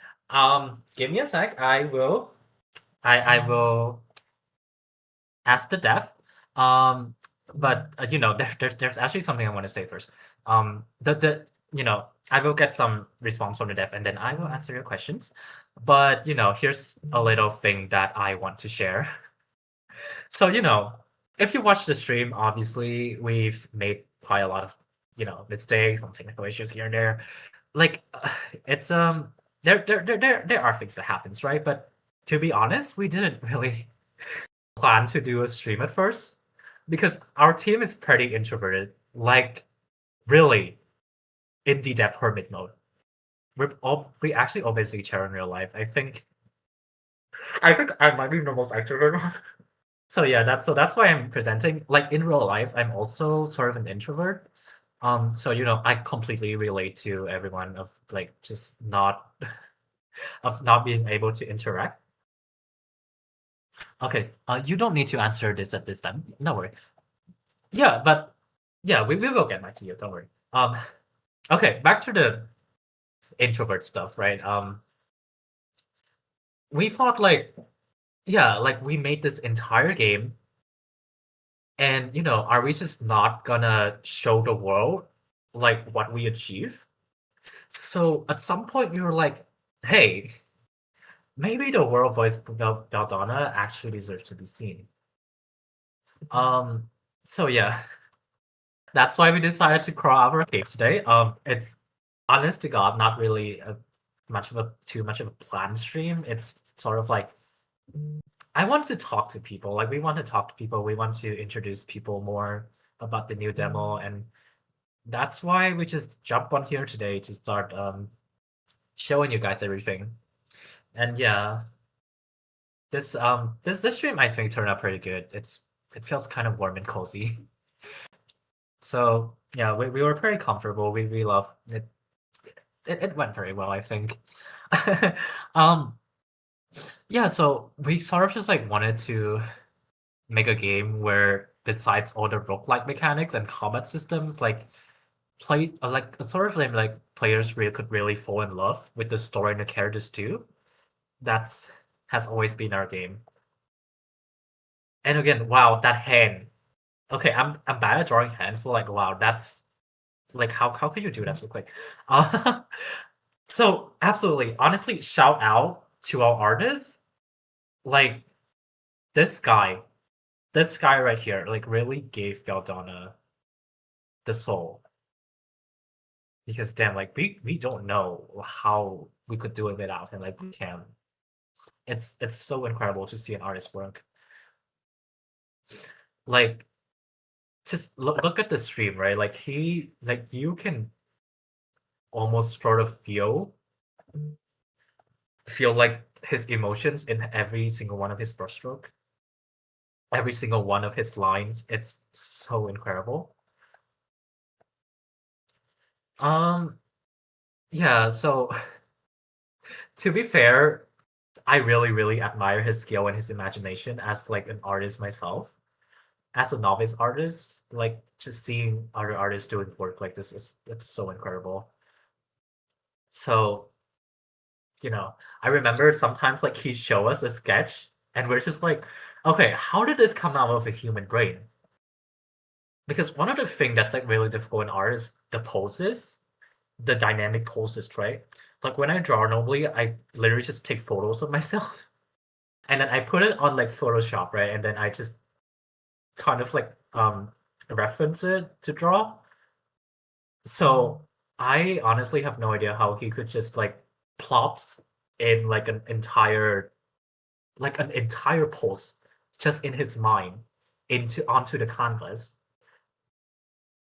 Give me a sec. I will ask the deaf. Um, but there's actually something I want to say first. I will get some response from the deaf, and then I will answer your questions. But here's a little thing that I want to share. So if you watch the stream, obviously we've made quite a lot of mistakes, some technical issues here and there. Like it's there are things that happens, right? But to be honest, we didn't really plan to do a stream at first because our team is pretty introverted. Like really indie dev hermit mode. We actually always see each other in real life. I think I might be the most extrovert one. So yeah, that's why I'm presenting. Like in real life, I'm also sort of an introvert. So I completely relate to everyone of like just not of not being able to interact. Okay, you don't need to answer this at this time. No worry. Yeah, but yeah, we will get back to you. Don't worry. Okay, back to the introvert stuff, right? We thought like, yeah, like we made this entire game, and are we just not gonna show the world like what we achieve? So at some point we were like, hey, maybe the world voice Belldona actually deserves to be seen. Um, so yeah, that's why we decided to crawl out of our cave today. It's honest to God, not really too much of a planned stream. It's sort of like I want to talk to people. Like we want to talk to people. We want to introduce people more about the new demo, and that's why we just jump on here today to start showing you guys everything. And yeah, this stream I think turned out pretty good. It feels kind of warm and cozy. So yeah, we were very comfortable. We love it. It went very well, I think. um yeah, so we sort of just like wanted to make a game where besides all the roguelike mechanics and combat systems, like play like a sort of like players really could really fall in love with the story and the characters too. That's has always been our game. And again, wow, that hand. Okay, I'm bad at drawing hands, but like wow, that's like how can you do that so quick? Uh, so absolutely, honestly, shout out to our artists. Like this guy, this guy right here, like really gave Belldona the soul. Because damn, like we don't know how we could do it without him. Like we can. It's so incredible to see an artist work. Like just look at the stream, right? Like he like you can almost sort of feel like his emotions in every single one of his brushstroke, every single one of his lines. It's so incredible. Um yeah, so to be fair, I really, really admire his skill and his imagination as like an artist myself. As a novice artist, like just seeing other artists doing work like this is it's so incredible. So, you know, I remember sometimes like he show us a sketch and we're just like, okay, how did this come out of a human brain? Because one of the thing that's like really difficult in art is the poses, the dynamic poses, right? Like when I draw normally, I literally just take photos of myself and then I put it on like Photoshop, right? And then I just kind of like reference it to draw. So I honestly have no idea how he could just like plops in like an entire pose just in his mind into onto the canvas.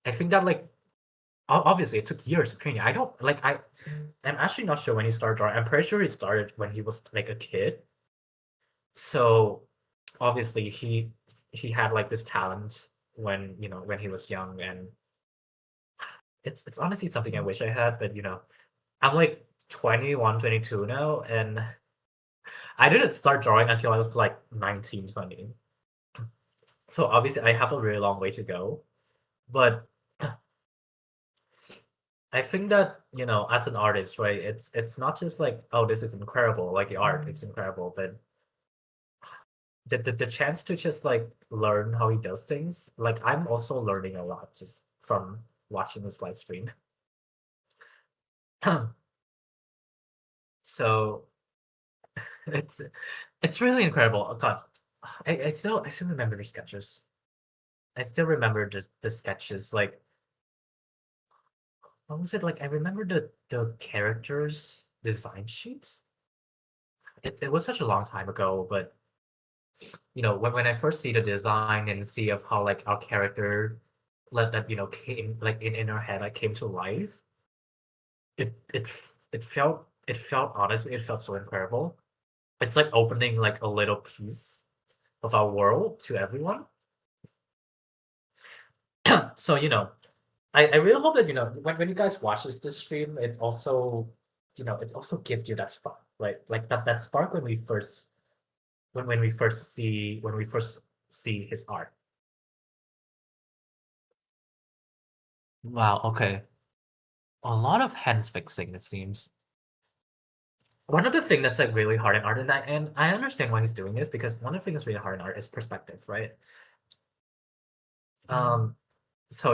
I think that like obviously it took years of training. I don't like I'm actually not sure when he started drawing. I'm pretty sure he started when he was like a kid. So obviously he had like this talent when when he was young, and it's honestly something I wish I had, but I'm like 21, 22 now, and I didn't start drawing until I was like 19, 20. So obviously I have a really long way to go. But I think that, as an artist, right, it's not just like, oh, this is incredible, like the art, it's incredible, but the chance to just like learn how he does things, like I'm also learning a lot just from watching this live stream. So it's it's really incredible. Oh God, I still remember the sketches. I still remember just the sketches. Like what was it like? I remember the characters design sheets. It was such a long time ago, but when I first see the design and see of how like our character let that came like in our head like came to life. It felt honestly it felt so incredible. It's like opening like a little piece of our world to everyone. So I really hope that when you guys watch this stream, it also it also gives you that spark, right? Like that spark when we first see his art. Wow, okay. A lot of hands fixing, it seems. One of the things that's like really hard in art, and I understand why he's doing this, because one of the things that's really hard in art is perspective, right? Um, so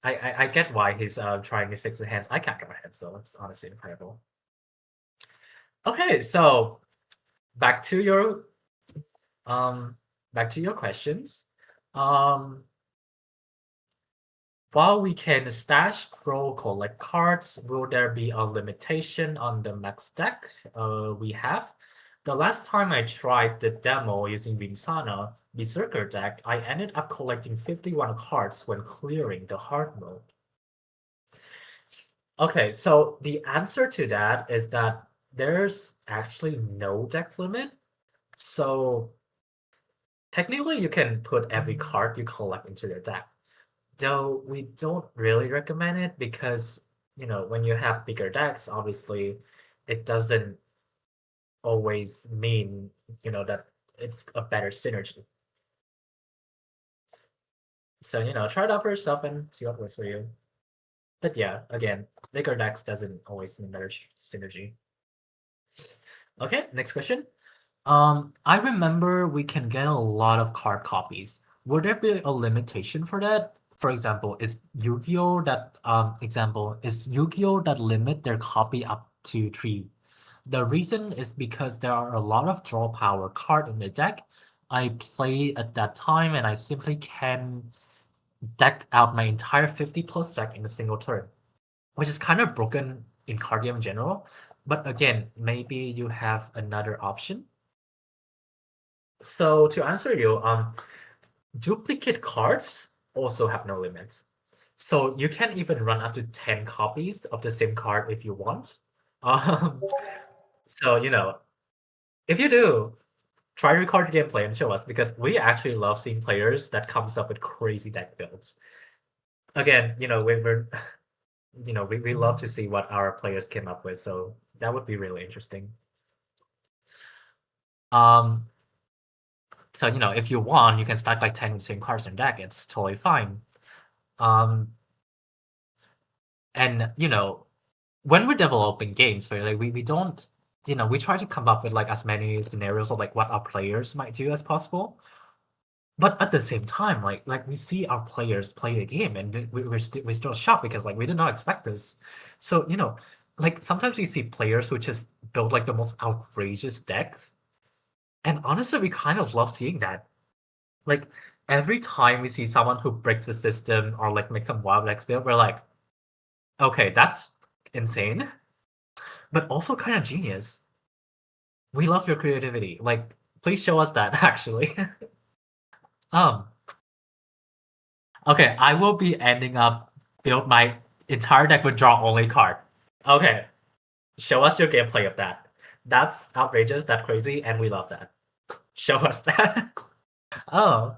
I get why he's trying to fix the hands. I can't draw hands, so it's honestly incredible. Okay, so back to your um back to your questions. Um, while we can stash, scroll, collect cards, will there be a limitation on the max deck we have? The last time I tried the demo using Vinsana Berserker deck, I ended up collecting 51 cards when clearing the hard mode. Okay, so the answer to that is that there's actually no deck limit. So technically you can put every card you collect into your deck. Though we don't really recommend it because, when you have bigger decks, obviously it doesn't always mean, that it's a better synergy. So, try it out for yourself and see what works for you. But yeah, again, bigger decks doesn't always mean better synergy. Okay, next question. I remember we can get a lot of card copies. Would there be a limitation for that? For example, is Yu-Gi-Oh that limit their copy up to 3? The reason is because there are a lot of draw power card in the deck. I play at that time and I simply can deck out my entire 50 plus deck in a single turn, which is kind of broken in card game in general. But again, maybe you have another option. So to answer you, duplicate cards also have no limits. So you can even run up to 10 copies of the same card if you want. Um, so, if you do, try to record your gameplay and show us because we actually love seeing players that comes up with crazy deck builds. Again, we love to see what our players came up with, so that would be really interesting. Um, so if you want, you can stack like 10 same cards in deck. It's totally fine. Um, and when we're developing games, right, like we don't, we try to come up with like as many scenarios of like what our players might do as possible. But at the same time, like we see our players play the game, and we're still shocked because like we did not expect this. So like sometimes we see players who just build like the most outrageous decks, and honestly, we kind of love seeing that. Like every time we see someone who breaks the system or like makes some wild decks build, we're like, okay, that's insane, but also kind of genius. We love your creativity. Like, please show us that actually. um, Okay, I will be ending up build my entire deck with draw only card. Okay, show us your gameplay of that. That's outrageous, that's crazy, and we love that. Show us that. Oh,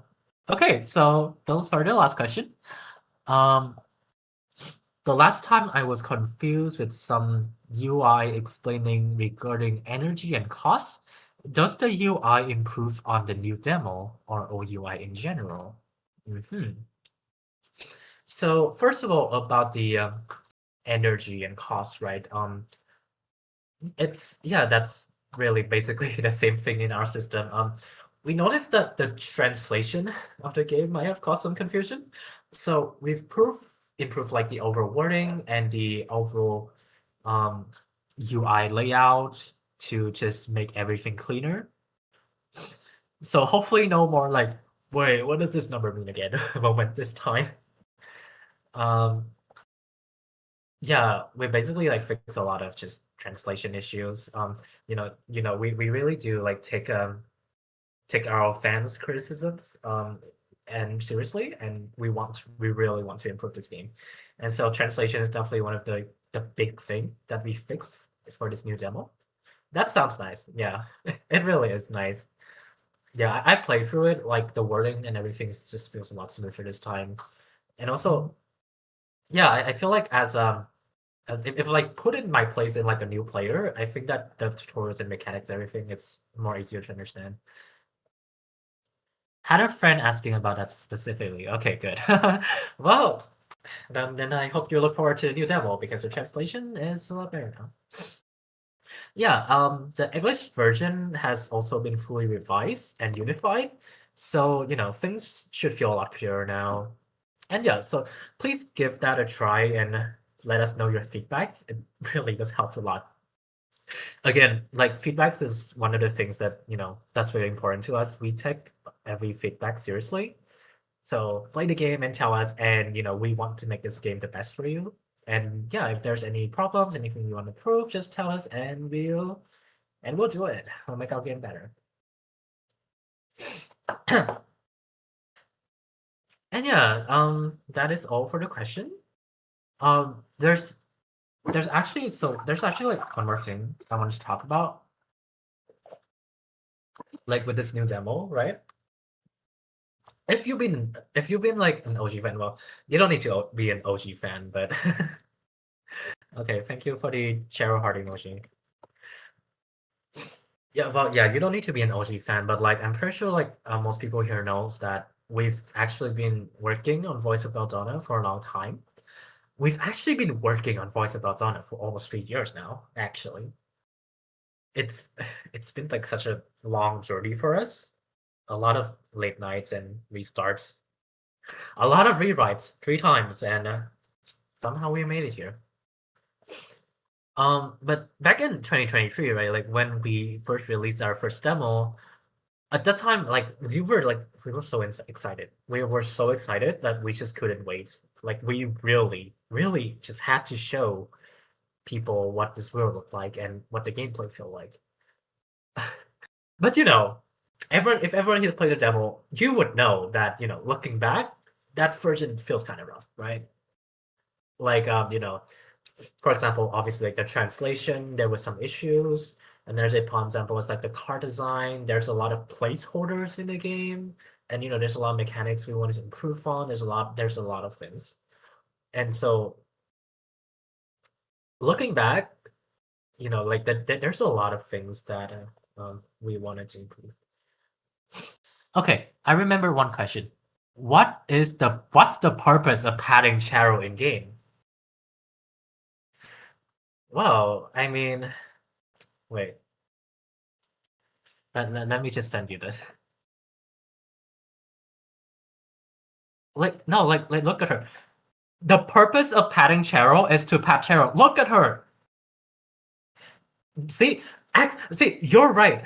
okay. So those were the last question. Um, the last time I was confused with some UI explaining regarding energy and cost. Does the UI improve on the new demo or OUI in general? So first of all, about the energy and cost, right? It's yeah, that's really basically the same thing in our system. We noticed that the translation of the game might have caused some confusion. So we've improved like the overall wording and the overall um, UI layout to just make everything cleaner. So hopefully no more like, wait, what does this number mean again? Moment this time. Um, Yeah, we basically like fix a lot of just translation issues. We really do like take our fans' criticisms and seriously, and we really want to improve this game. And so translation is definitely one of the big thing that we fix for this new demo. That sounds nice. Yeah, it really is nice. Yeah, I played through it, like the wording and everything just feels a lot smoother this time. And also, yeah, I feel like as if like put in my place in like a new player, I think that the tutorials and mechanics, everything, it's more easier to understand. Had a friend asking about that specifically. Okay, good. Well, then I hope you look forward to the new demo because the translation is a lot better now. Yeah, the English version has also been fully revised and unified, so things should feel a lot clearer now. And yeah, so please give that a try and let us know your feedbacks. It really does help a lot. Again, like feedbacks is one of the things that, that's very important to us. We take every feedback seriously. So play the game and tell us, and we want to make this game the best for you. And yeah, if there's any problems, anything you want to prove, just tell us and we'll do it. We'll make our game better. And yeah, that is all for the question. Um, there's there's actually like one more thing I wanted to talk about, like with this new demo, right? If you've been like an OG fan, well, you don't need to be an OG fan, but okay, thank you for the Cheryl heart emoji. Yeah, well, yeah, you don't need to be an OG fan, but like I'm pretty sure like most people here knows that we've actually been working on Voice of Belldona for a long time. We've actually been working on Voice of Belldona for almost 3 years now, actually. It's it's been like such a long journey for us. A lot of late nights and restarts. A lot of rewrites 3 times, and somehow we made it here. But back in 2023, right, like when we first released our first demo, at that time, like we were so excited. We were so excited that we just couldn't wait. Like we really, really just had to show people what this world looked like and what the gameplay felt like. But everyone if everyone has played the demo, you would know that, looking back, that version feels kind of rough, right? Like for example, obviously like the translation, there was some issues. And there's a prime example was like the car design. There's a lot of placeholders in the game. And there's a lot of mechanics we wanted to improve on. There's a lot of things. And so looking back, like there's a lot of things that we wanted to improve. Okay, I remember one question. What's the purpose of padding Charo in game? Well, I mean, wait. Let me just send you this. Like no, like look at her. The purpose of patting Cheryl is to pat Cheryl. Look at her. See, you're right.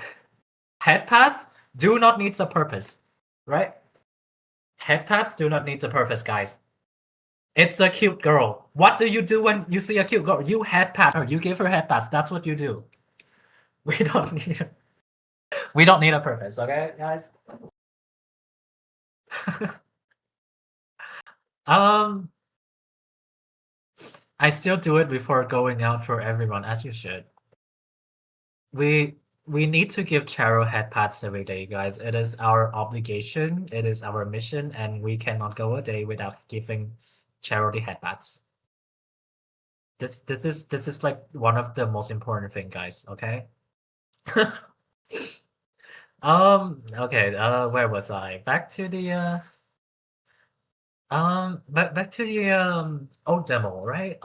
Head pats do not need a purpose, right? Head pats do not need a purpose, guys. It's a cute girl. What do you do when you see a cute girl? You head pat her. You give her head pats. That's what you do. We don't need. We don't need a purpose, okay, guys. um, I still do it before going out for everyone, as you should. We we need to give Charo head pats every day, guys. It is our obligation. It is our mission, and we cannot go a day without giving Charo the head pats. This is like one of the most important thing, guys. Okay. Okay. Where was I? Back to the old demo, right?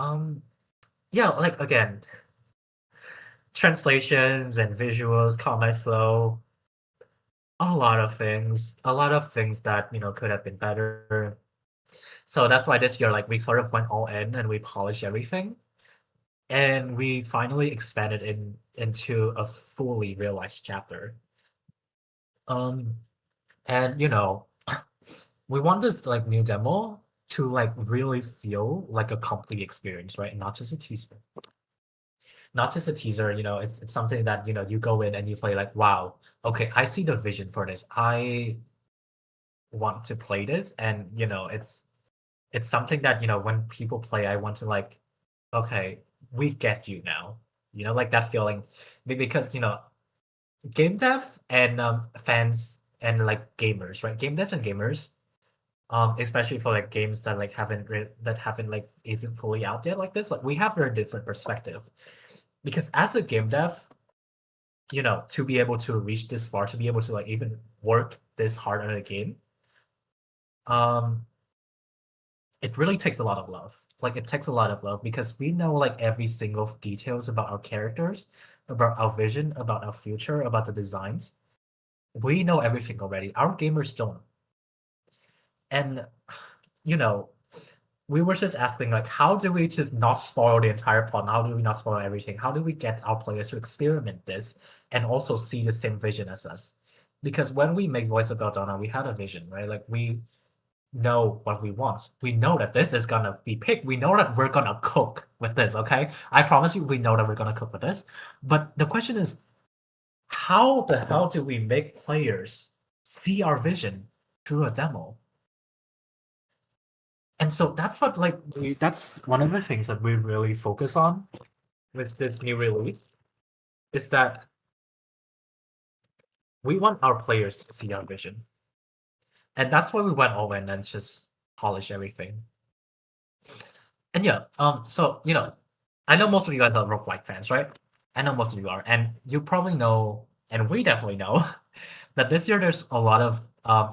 Yeah. Like again, translations and visuals, combat flow, a lot of things that could have been better. So that's why this year, like we sort of went all in and we polished everything, and we finally expanded into a fully realized chapter. Um, and we want this like new demo to like really feel like a complete experience, right? Not just a teaser. Not just a teaser, it's something that you go in and you play like, wow, okay, I see the vision for this. I want to play this, and it's something that when people play, I want to like, okay, we get you now. Like that feeling, because game dev and fans and like gamers, right? Game devs and gamers, especially for like games that like haven't like isn't fully out yet like this, like we have very different perspective. Because as a game dev, to be able to reach this far, to be able to like even work this hard on a game, um, it really takes a lot of love. Like it takes a lot of love because we know like every single details about our characters, about our vision, about our future, about the designs. We know everything already. Our gamers don't. And you know, we were just asking like, how do we just not spoil the entire plot? How do we not spoil everything? How do we get our players to experiment this and also see the same vision as us? Because when we make Voice of Belldona, we had a vision, right? Like we know what we want. We know that this is gonna be picked. We know that we're gonna cook with this, okay? I promise you, we know that we're gonna cook with this. But the question is, how the hell do we make players see our vision through a demo? And so that's what like that's one of the things that we really focus on with this new release is that we want our players to see our vision. And that's why we went all in and just polish everything. And yeah, so I know most of you guys are roguelike fans, right? I know most of you are, and you probably know, and we definitely know, that this year there's a lot of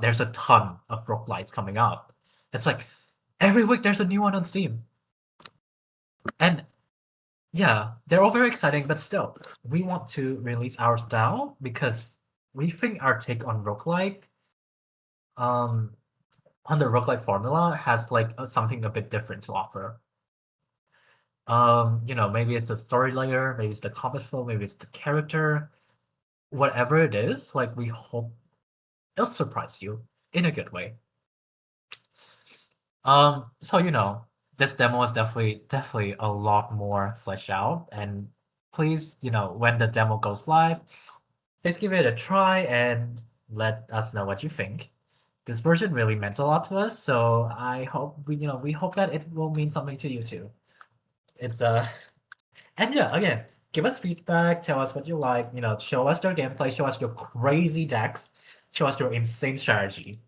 there's a ton of roguelites coming out. It's like every week there's a new one on Steam. And yeah, they're all very exciting, but still, we want to release ours now because we think our take um, on the roguelike formula has like something a bit different to offer. Maybe it's the story layer, maybe it's the combat flow, maybe it's the character, whatever it is. Like we hope it'll surprise you in a good way. So this demo is definitely a lot more fleshed out, and please, when the demo goes live, please give it a try and let us know what you think. This version really meant a lot to us, so I hope we hope that it will mean something to you too. It's and yeah, again, give us feedback, tell us what you like, show us your gameplay, show us your crazy decks, show us your insane strategy.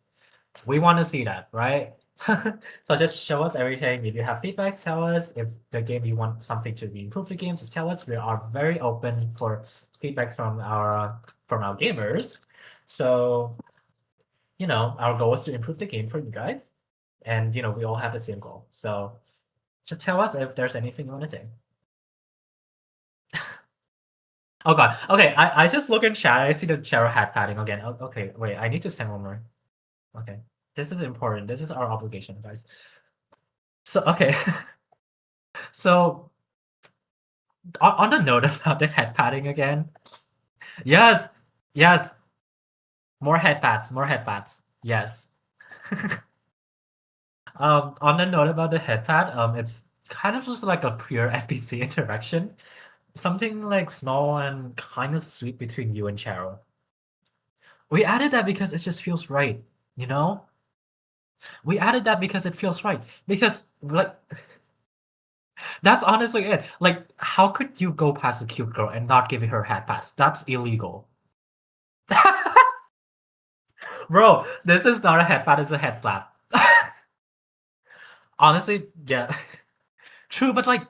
We want to see that, right? So just show us everything. If you have feedback, tell us. If the game you want something to be improved the game, just tell us. We are very open for feedback from our gamers. So our goal is to improve the game for you guys, and we all have the same goal. So just tell us if there's anything you want to say. Oh god. Okay, I just look in chat. I see the Cheryl hat padding again. Okay, wait. I need to send one more. Okay, this is important. This is our obligation, guys. So okay, so on the note about the head padding again. Yes, yes. More head pads. More head pads. Yes. On the note about the head pad, it's kind of just like a pure FPC interaction. Something like small and kind of sweet between you and Cheryl. We added that because it just feels right, you know? We added that because it feels right. Because like that's honestly it. Like, how could you go past a cute girl and not giving her a head pass? That's illegal. Bro, this is not a head pat, it's a head slap. Honestly, yeah. True, but look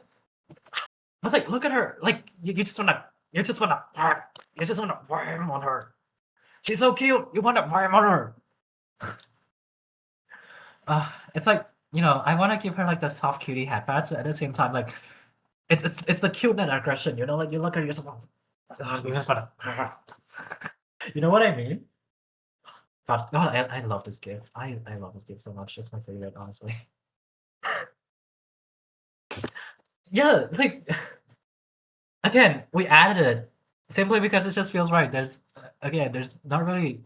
at her. Like you just wanna wham on her. She's so cute. You wanna wham on her. It's like, I wanna give her like the soft cutie head pats, but at the same time, like it's the cute and aggression, like you look at her, you just wanna you know what I mean? God, I love this gift. I love this gift so much. It's my favorite, honestly. Yeah, like again, we added it simply because it just feels right. There's not really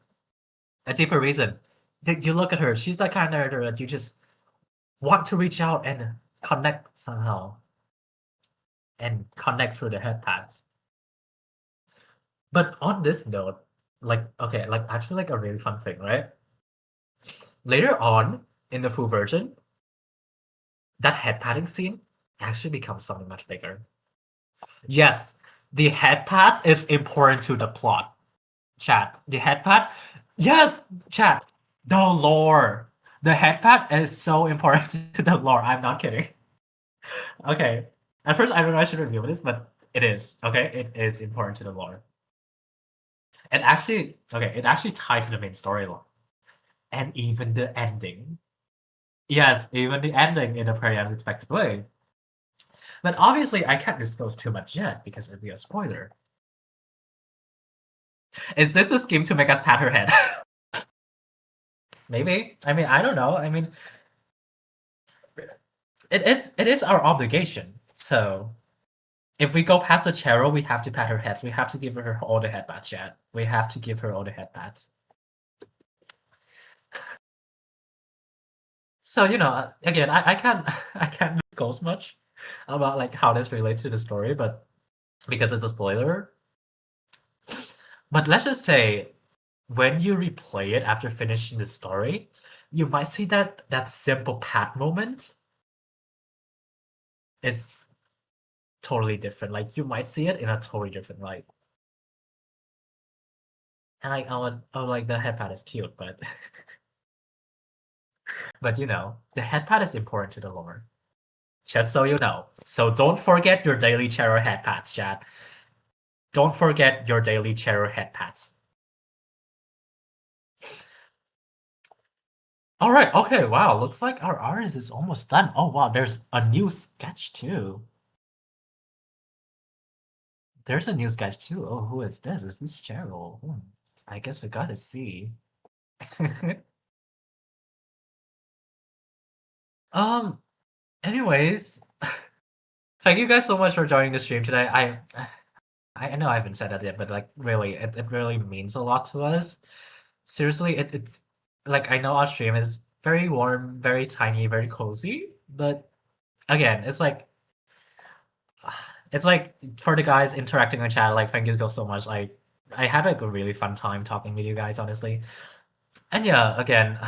a deeper reason. You look at her; she's that kind of character that you just want to reach out and connect somehow, and connect through the head pads. But on this note, actually, like a really fun thing, right? Later on in the full version, that head padding scene actually becomes something much bigger. Yes, the head pads is important to the plot. Chat, the head pad. Yes, chat. The lore. The head pad is so important to the lore. I'm not kidding. Okay. At first, I don't know I should review this, but it is. Okay, it is important to the lore. It actually ties to the main storyline, and even the ending. Yes, even the ending in a very unexpected way. But obviously, I can't disclose too much yet because it'd be a spoiler. Is this a scheme to make us pat her head? Maybe. I mean, I don't know. I mean, it is our obligation. So if we go past the Cheryl, we have to pat her heads. We have to give her all the headbats, Chad. We have to give her all the headbats. So again, I can't I can't disclose much about like how this relates to the story, but because it's a spoiler. But let's just say when you replay it after finishing the story, you might see that simple pat moment. It's totally different. Like you might see it in a totally different light. And like like the headpad is cute, but but the headpad is important to the lore. Just so you know. So don't forget your daily Chero headpads, chat. Don't forget your daily Chero headpads. All right. Okay. Wow. Looks like our artist is almost done. Oh wow. There's a new sketch too. There's a new sketch too. Oh, who is this? Is this Cheryl? I guess we gotta see. um. Anyways, thank you guys so much for joining the stream today. I know I haven't said that yet, but like really, it really means a lot to us. Seriously, it's like I know our stream is very warm, very tiny, very cozy, but again, it's like for the guys interacting in chat, like thank you guys so much. I had like a really fun time talking with you guys, honestly. And yeah, again,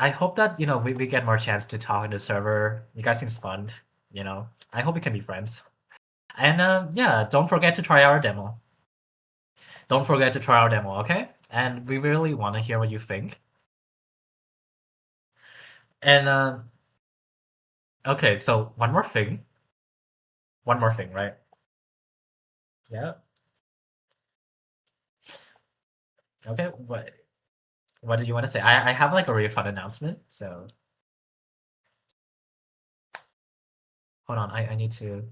I hope that we get more chance to talk in the server. You guys seems fun, I hope we can be friends. And yeah, don't forget to try our demo. Don't forget to try our demo, okay? And we really want to hear what you think. And okay, so one more thing. One more thing, right? Yeah. Okay. What did you want to say? I have like a really fun announcement. So hold on. I need to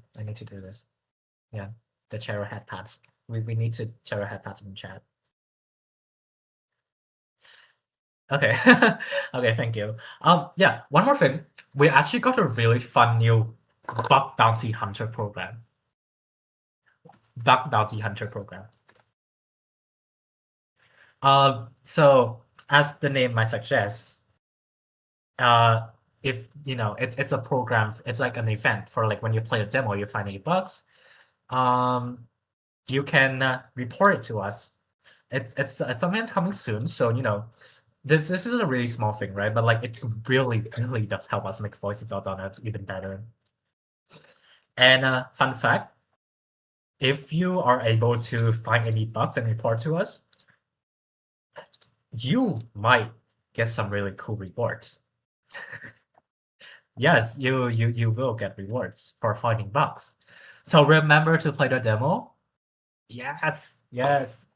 do this. Yeah. The Chero head pads. We need to Chero head pads in chat. Okay. Okay, thank you. Yeah, one more thing. We actually got a really fun new bug bounty hunter program. Bug bounty hunter program. So as the name might suggest, uh, if it's a program, it's like an event for like when you play a demo, you find any bugs, um, you can report it to us. It's something coming soon, so this is a really small thing, right? But like it really does help us make Voice of Belldona even better. And fun fact, if you are able to find any bugs and report to us, you might get some really cool rewards. Yes, you will get rewards for finding bugs. So remember to play the demo. Yes, yes.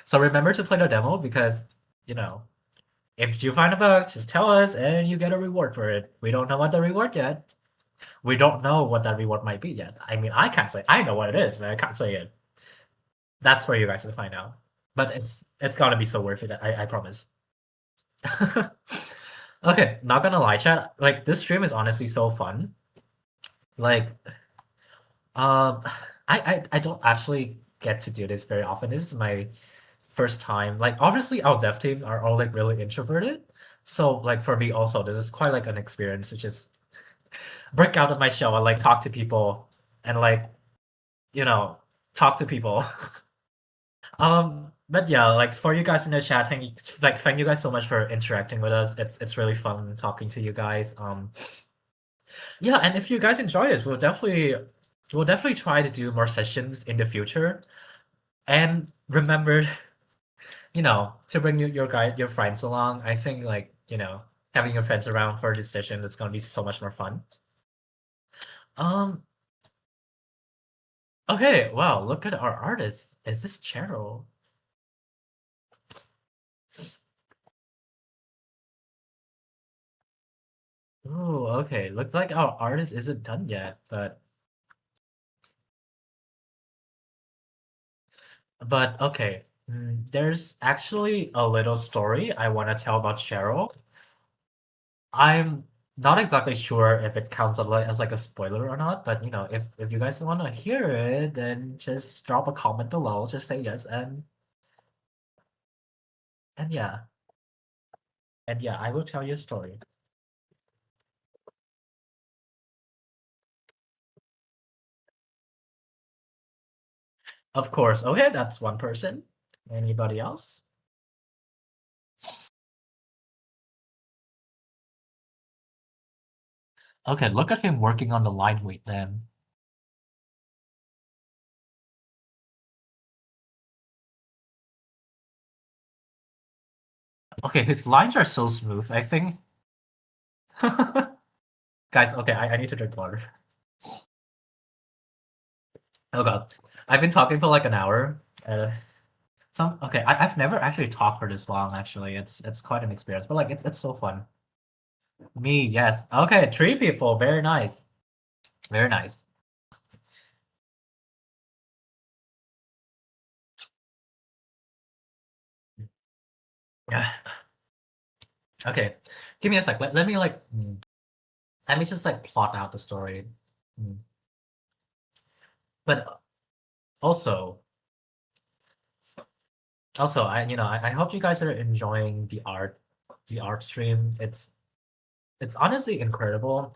So remember to play the demo because you know if you find a bug, just tell us and you get a reward for it. We don't know what the reward yet. We don't know what that reward might be yet. I mean, I can't say. I know what it is, but I can't say it. That's for you guys to find out. But it's gonna be so worth it. I promise. Okay, not gonna lie, chat. Like this stream is honestly so fun. Like, um, I don't actually get to do this very often. This is my first time. Like, obviously, our dev team are all like really introverted. So, like for me also, this is quite like an experience to just break out of my shell and like talk to people and like you know talk to people. But yeah, like for you guys in the chat, thank you guys so much for interacting with us. It's really fun talking to you guys. Yeah, and if you guys enjoy this, we'll definitely try to do more sessions in the future. And remember, to bring your friends along. I think like, having your friends around for this session is gonna be so much more fun. Um, okay, wow, look at our artist. Is this Cheryl? Ooh, okay. Looks like our artist isn't done yet, but okay. There's actually a little story I want to tell about Cheryl. I'm not exactly sure if it counts as like a spoiler or not, but if you guys want to hear it, then just drop a comment below. Just say yes, and yeah, I will tell you a story. Of course. Okay, that's one person. Anybody else? Okay, look at him working on the line weight then. Okay, his lines are so smooth. I think. Guys, okay, I need to drink water. Oh god. I've been talking for like an hour. Okay, I've never actually talked for this long. Actually, it's quite an experience, but like it's so fun. Me, yes. Okay, 3 people. Very nice. Very nice. Okay, give me a sec. Let me like let me just like plot out the story. Mm. But also, I hope you guys are enjoying the art stream. It's honestly incredible.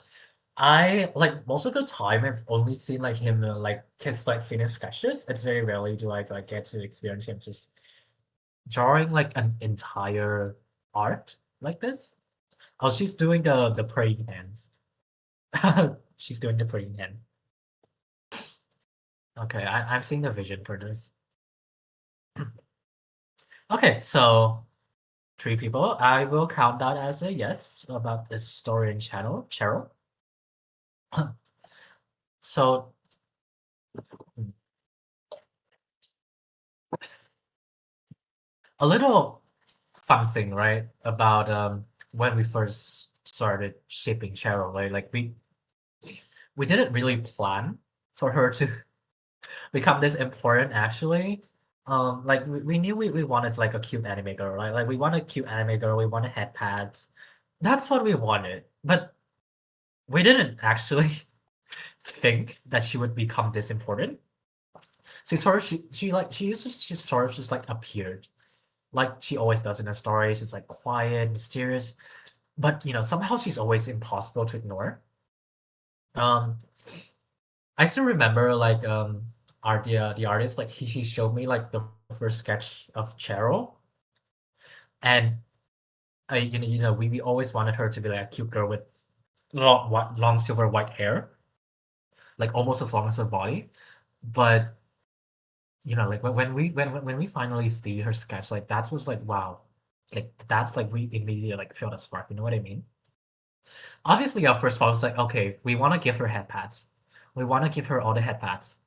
I like most of the time I've only seen like him like his like finished sketches. It's very rarely do I like get to experience him just drawing like an entire art like this. Oh, she's doing the praying hands. She's doing the praying hand. Okay, I'm seeing the vision for this. Okay, so 3 people. I will count that as a yes about this story and channel, Cheryl. So a little fun thing, right? About when we first started shipping Cheryl, right? Like we didn't really plan for her to become this important actually. Like we knew we wanted like a cute anime girl, right? Like we wanted a cute anime girl, we wanted head pads. That's what we wanted. But we didn't actually think that she would become this important. She used to just sort of just like appeared. Like she always does in her stories. She's like quiet, mysterious, but somehow she's always impossible to ignore. Um, I still remember like the artist like he showed me like the first sketch of Cheryl, and we always wanted her to be like a cute girl with long silver white hair, like almost as long as her body. But like when we finally see her sketch, like that was like wow, like that's like we immediately like felt a spark. You know what I mean? Obviously, our first thought was like, okay, we want to give her head pads. We want to give her all the head pads.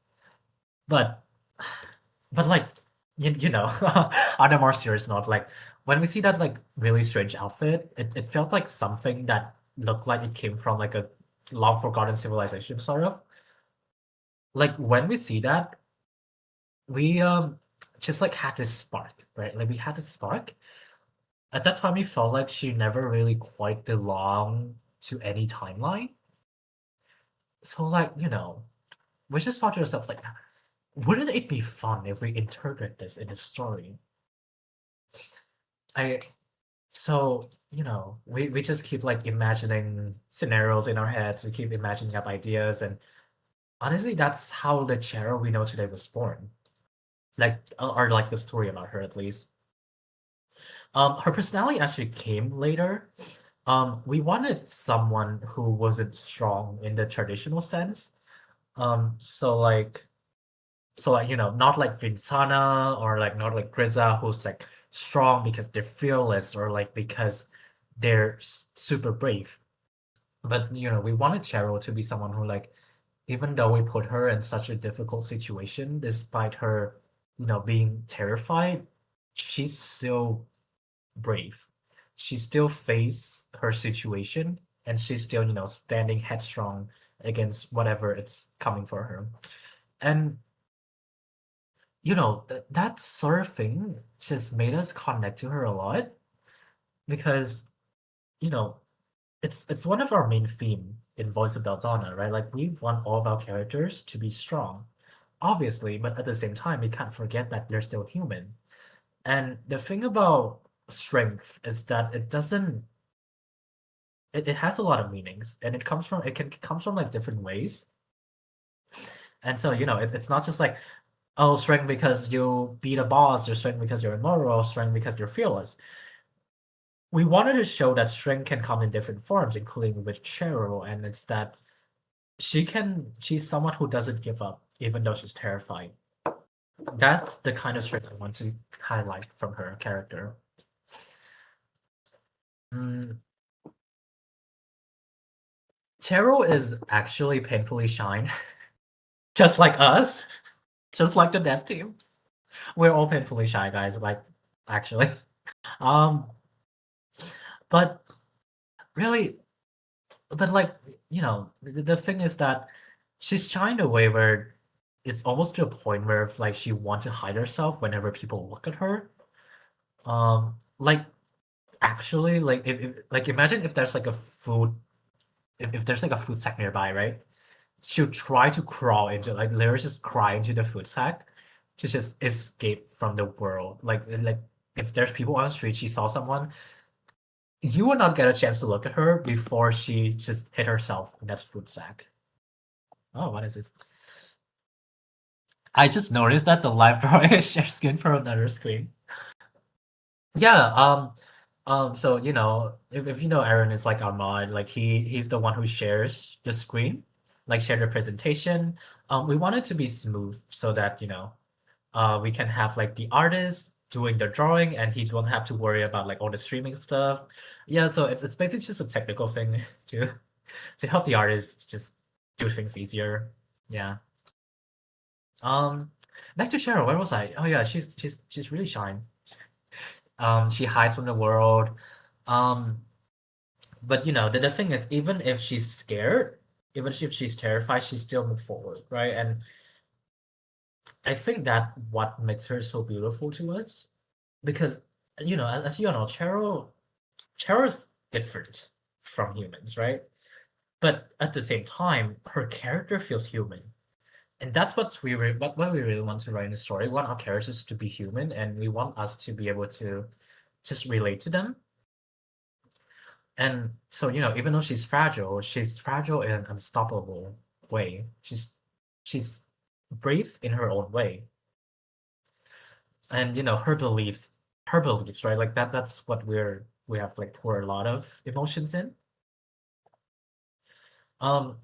But like on a more serious note, like when we see that like really strange outfit, it felt like something that looked like it came from like a long forgotten civilization, sort of. Like when we see that, we just like had this spark, right? Like we had this spark. At that time, we felt like she never really quite belonged to any timeline. So like, we just thought to ourselves like, wouldn't it be fun if we interpret this in a story? I So, we just keep like imagining scenarios in our heads. We keep imagining up ideas, and honestly, that's how the Cheryl we know today was born. Like, or like the story about her at least. Her personality actually came later. We wanted someone who wasn't strong in the traditional sense. So like, not like Vincana or like not like Griza, who's like strong because they're fearless or like because they're super brave. But we wanted Cheryl to be someone who like, even though we put her in such a difficult situation, despite her, being terrified, she's still brave. She still faced her situation and she's still, standing headstrong against whatever it's coming for her. And that sort of thing just made us connect to her a lot because, you know, it's one of our main theme in Voice of Belldona, right? Like we want all of our characters to be strong, obviously, but at the same time, we can't forget that they're still human. And the thing about strength is that it has a lot of meanings and it comes from like different ways. And so, it's not just like, oh, strength because you beat a boss, or strength because you're immoral, strength because you're fearless. We wanted to show that strength can come in different forms, including with Cheryl, and it's that she's someone who doesn't give up, even though she's terrified. That's the kind of strength I want to highlight from her character. Mm, Cheryl is actually painfully shy, just like us, just like the dev team. We're all painfully shy, guys. Like, actually, um, but really, but like, the thing is that she's shy in a way where it's almost to a point where like she wants to hide herself whenever people look at her. Like actually, like if like imagine if there's like a food if there's like a food sack nearby, right? She'll try to crawl into like literally just cry into the food sack to just escape from the world. Like if there's people on the street, she saw someone, you would not get a chance to look at her before she just hit herself in that food sack. Oh, what is this? I just noticed that the live drawing is share screen for another screen. Yeah, so if you know Aaron is like our mod, like he's the one who shares the screen, like share the presentation. We want it to be smooth so that we can have like the artist doing the drawing and he won't have to worry about like all the streaming stuff. Yeah, so it's basically just a technical thing to help the artist just do things easier. Yeah. Um, Back to Cheryl. Where was I? Oh yeah, she's really shy. She hides from the world. Um, but the thing is, even if she's scared, even if she's terrified, she still move forward, right? And I think that what makes her so beautiful to us, because as you know, Cheryl's different from humans, right? But at the same time, her character feels human, and that's what we really want to write in the story. We want our characters to be human, and we want us to be able to just relate to them. And so, even though she's fragile in an unstoppable way. She's brave in her own way. And her beliefs, right? Like that's what we have like poured a lot of emotions in. Um,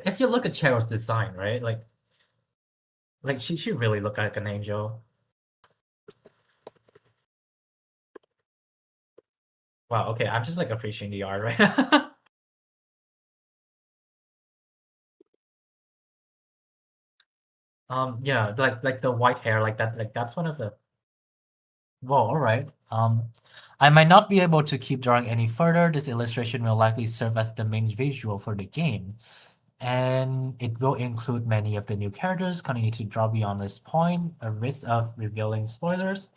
if you look at Cheryl's design, right? Like she really looked like an angel. Wow, okay, I'm just like appreciating the art right now. Yeah, like the white hair, like that, like that's one of the well, all right. I might not be able to keep drawing any further. This illustration will likely serve as the main visual for the game, and it will include many of the new characters. Continue to draw beyond this point, a risk of revealing spoilers.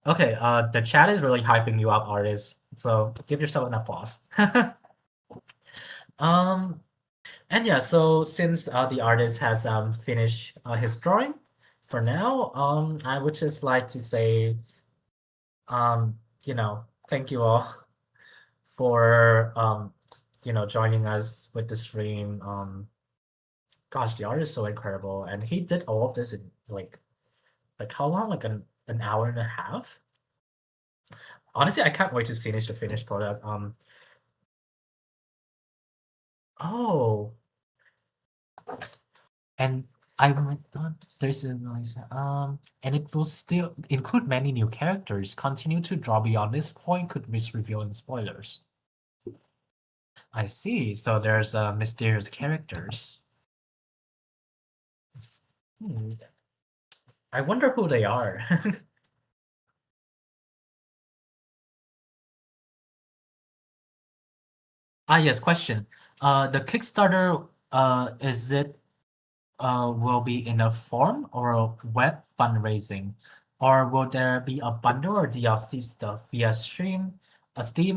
Okay, the chat is really hyping you up, artists. So give yourself an applause. um, and yeah, so since the artist has finished his drawing, for now, I would just like to say, thank you all for joining us with the stream. Gosh, the art is so incredible, and he did all of this in like how long? Like an hour and a half. Honestly, I can't wait to finish the finished product. Oh, and I went on. There's a noise. And it will still include many new characters. Continue to draw beyond this point could risk revealing spoilers. I see. So there's mysterious characters. Hmm, I wonder who they are. Ah, yes, question. The Kickstarter, is it will be in a form or a web fundraising, or will there be a bundle or DLC stuff via Steam,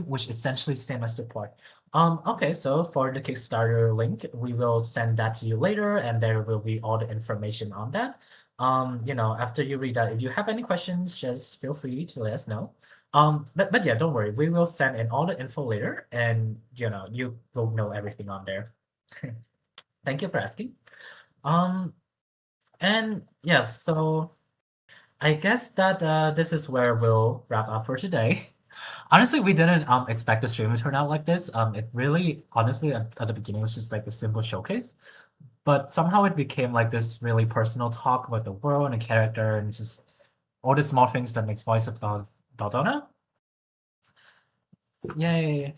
which essentially same as support? Okay, so for the Kickstarter link, we will send that to you later, and there will be all the information on that. After you read that, if you have any questions, just feel free to let us know. But yeah, don't worry, we will send in all the info later, and you will know everything on there. Thank you for asking. Um, and yes, so I guess that this is where we'll wrap up for today. Honestly, we didn't expect the stream to turn out like this. It really, honestly, at the beginning, was just like a simple showcase, but somehow it became like this really personal talk about the world and the character and just all the small things that makes Voice of Belldona. Yay!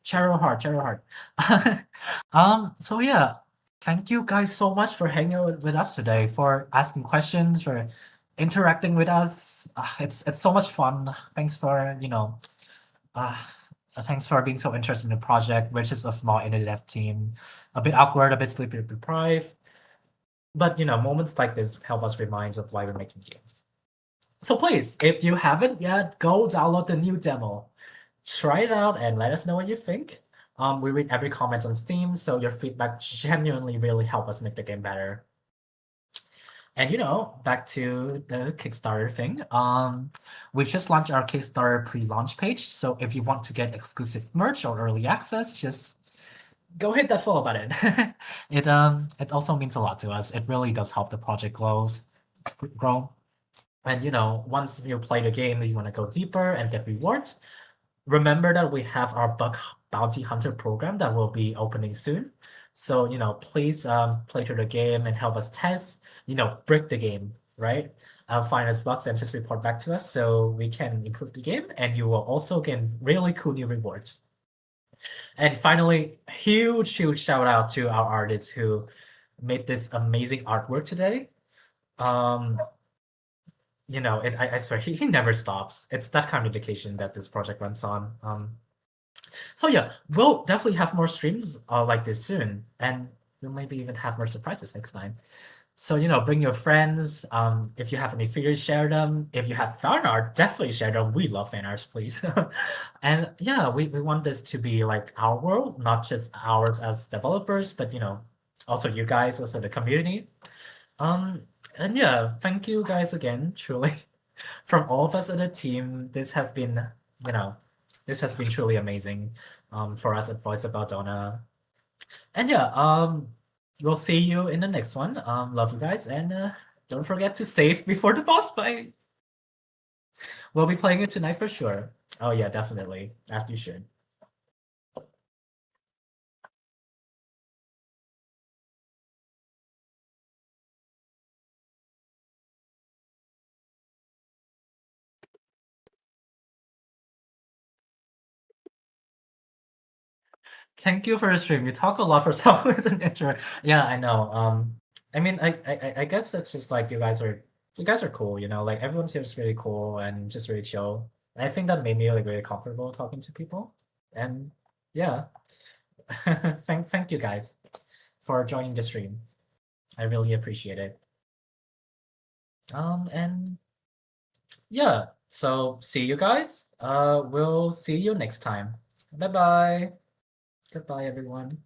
Cheryl Hart, Cheryl Hart. So yeah, Thank you guys so much for hanging out with us today, for asking questions, for interacting with us. It's so much fun. Thanks for uh, thanks for being so interested in the project, which is a small indie dev team, a bit awkward, a bit sleep deprived, but moments like this help us remind of why we're making games. So please, if you haven't yet, go download the new demo. Try it out and let us know what you think. We read every comment on Steam, so your feedback genuinely really help us make the game better. And back to the Kickstarter thing. We've just launched our Kickstarter pre-launch page. So if you want to get exclusive merch or early access, just go hit that follow button. It also means a lot to us. It really does help the project grow. And once you play the game, you want to go deeper and get rewards. Remember that we have our bug bounty hunter program that will be opening soon. So please play through the game and help us test. Break the game, right? Find us bugs and just report back to us so we can improve the game. And you will also get really cool new rewards. And finally, huge shout out to our artists who made this amazing artwork today. Um, I swear he never stops. It's that kind of dedication that this project runs on. So yeah, we'll definitely have more streams like this soon, and we'll maybe even have more surprises next time. So bring your friends. If you have any figures, share them. If you have fan art, definitely share them. We love fan arts, please. And yeah, we want this to be like our world, not just ours as developers, but also you guys, also the community. Um, and yeah, thank you guys again, truly. From all of us at the team, you know, this has been truly amazing for us at Voice of Belldona. And yeah, we'll see you in the next one. Love you guys, and don't forget to save before the boss fight. We'll be playing it tonight for sure. Oh yeah, definitely, as you should. Thank you for the stream. You talk a lot for someone who's an introvert. Yeah, I know. I mean, I guess it's just like you guys are cool. Like everyone seems really cool and just really chill. And I think that made me like really comfortable talking to people. And yeah, thank you guys for joining the stream. I really appreciate it. And yeah, so see you guys. We'll see you next time. Bye bye. Goodbye, everyone.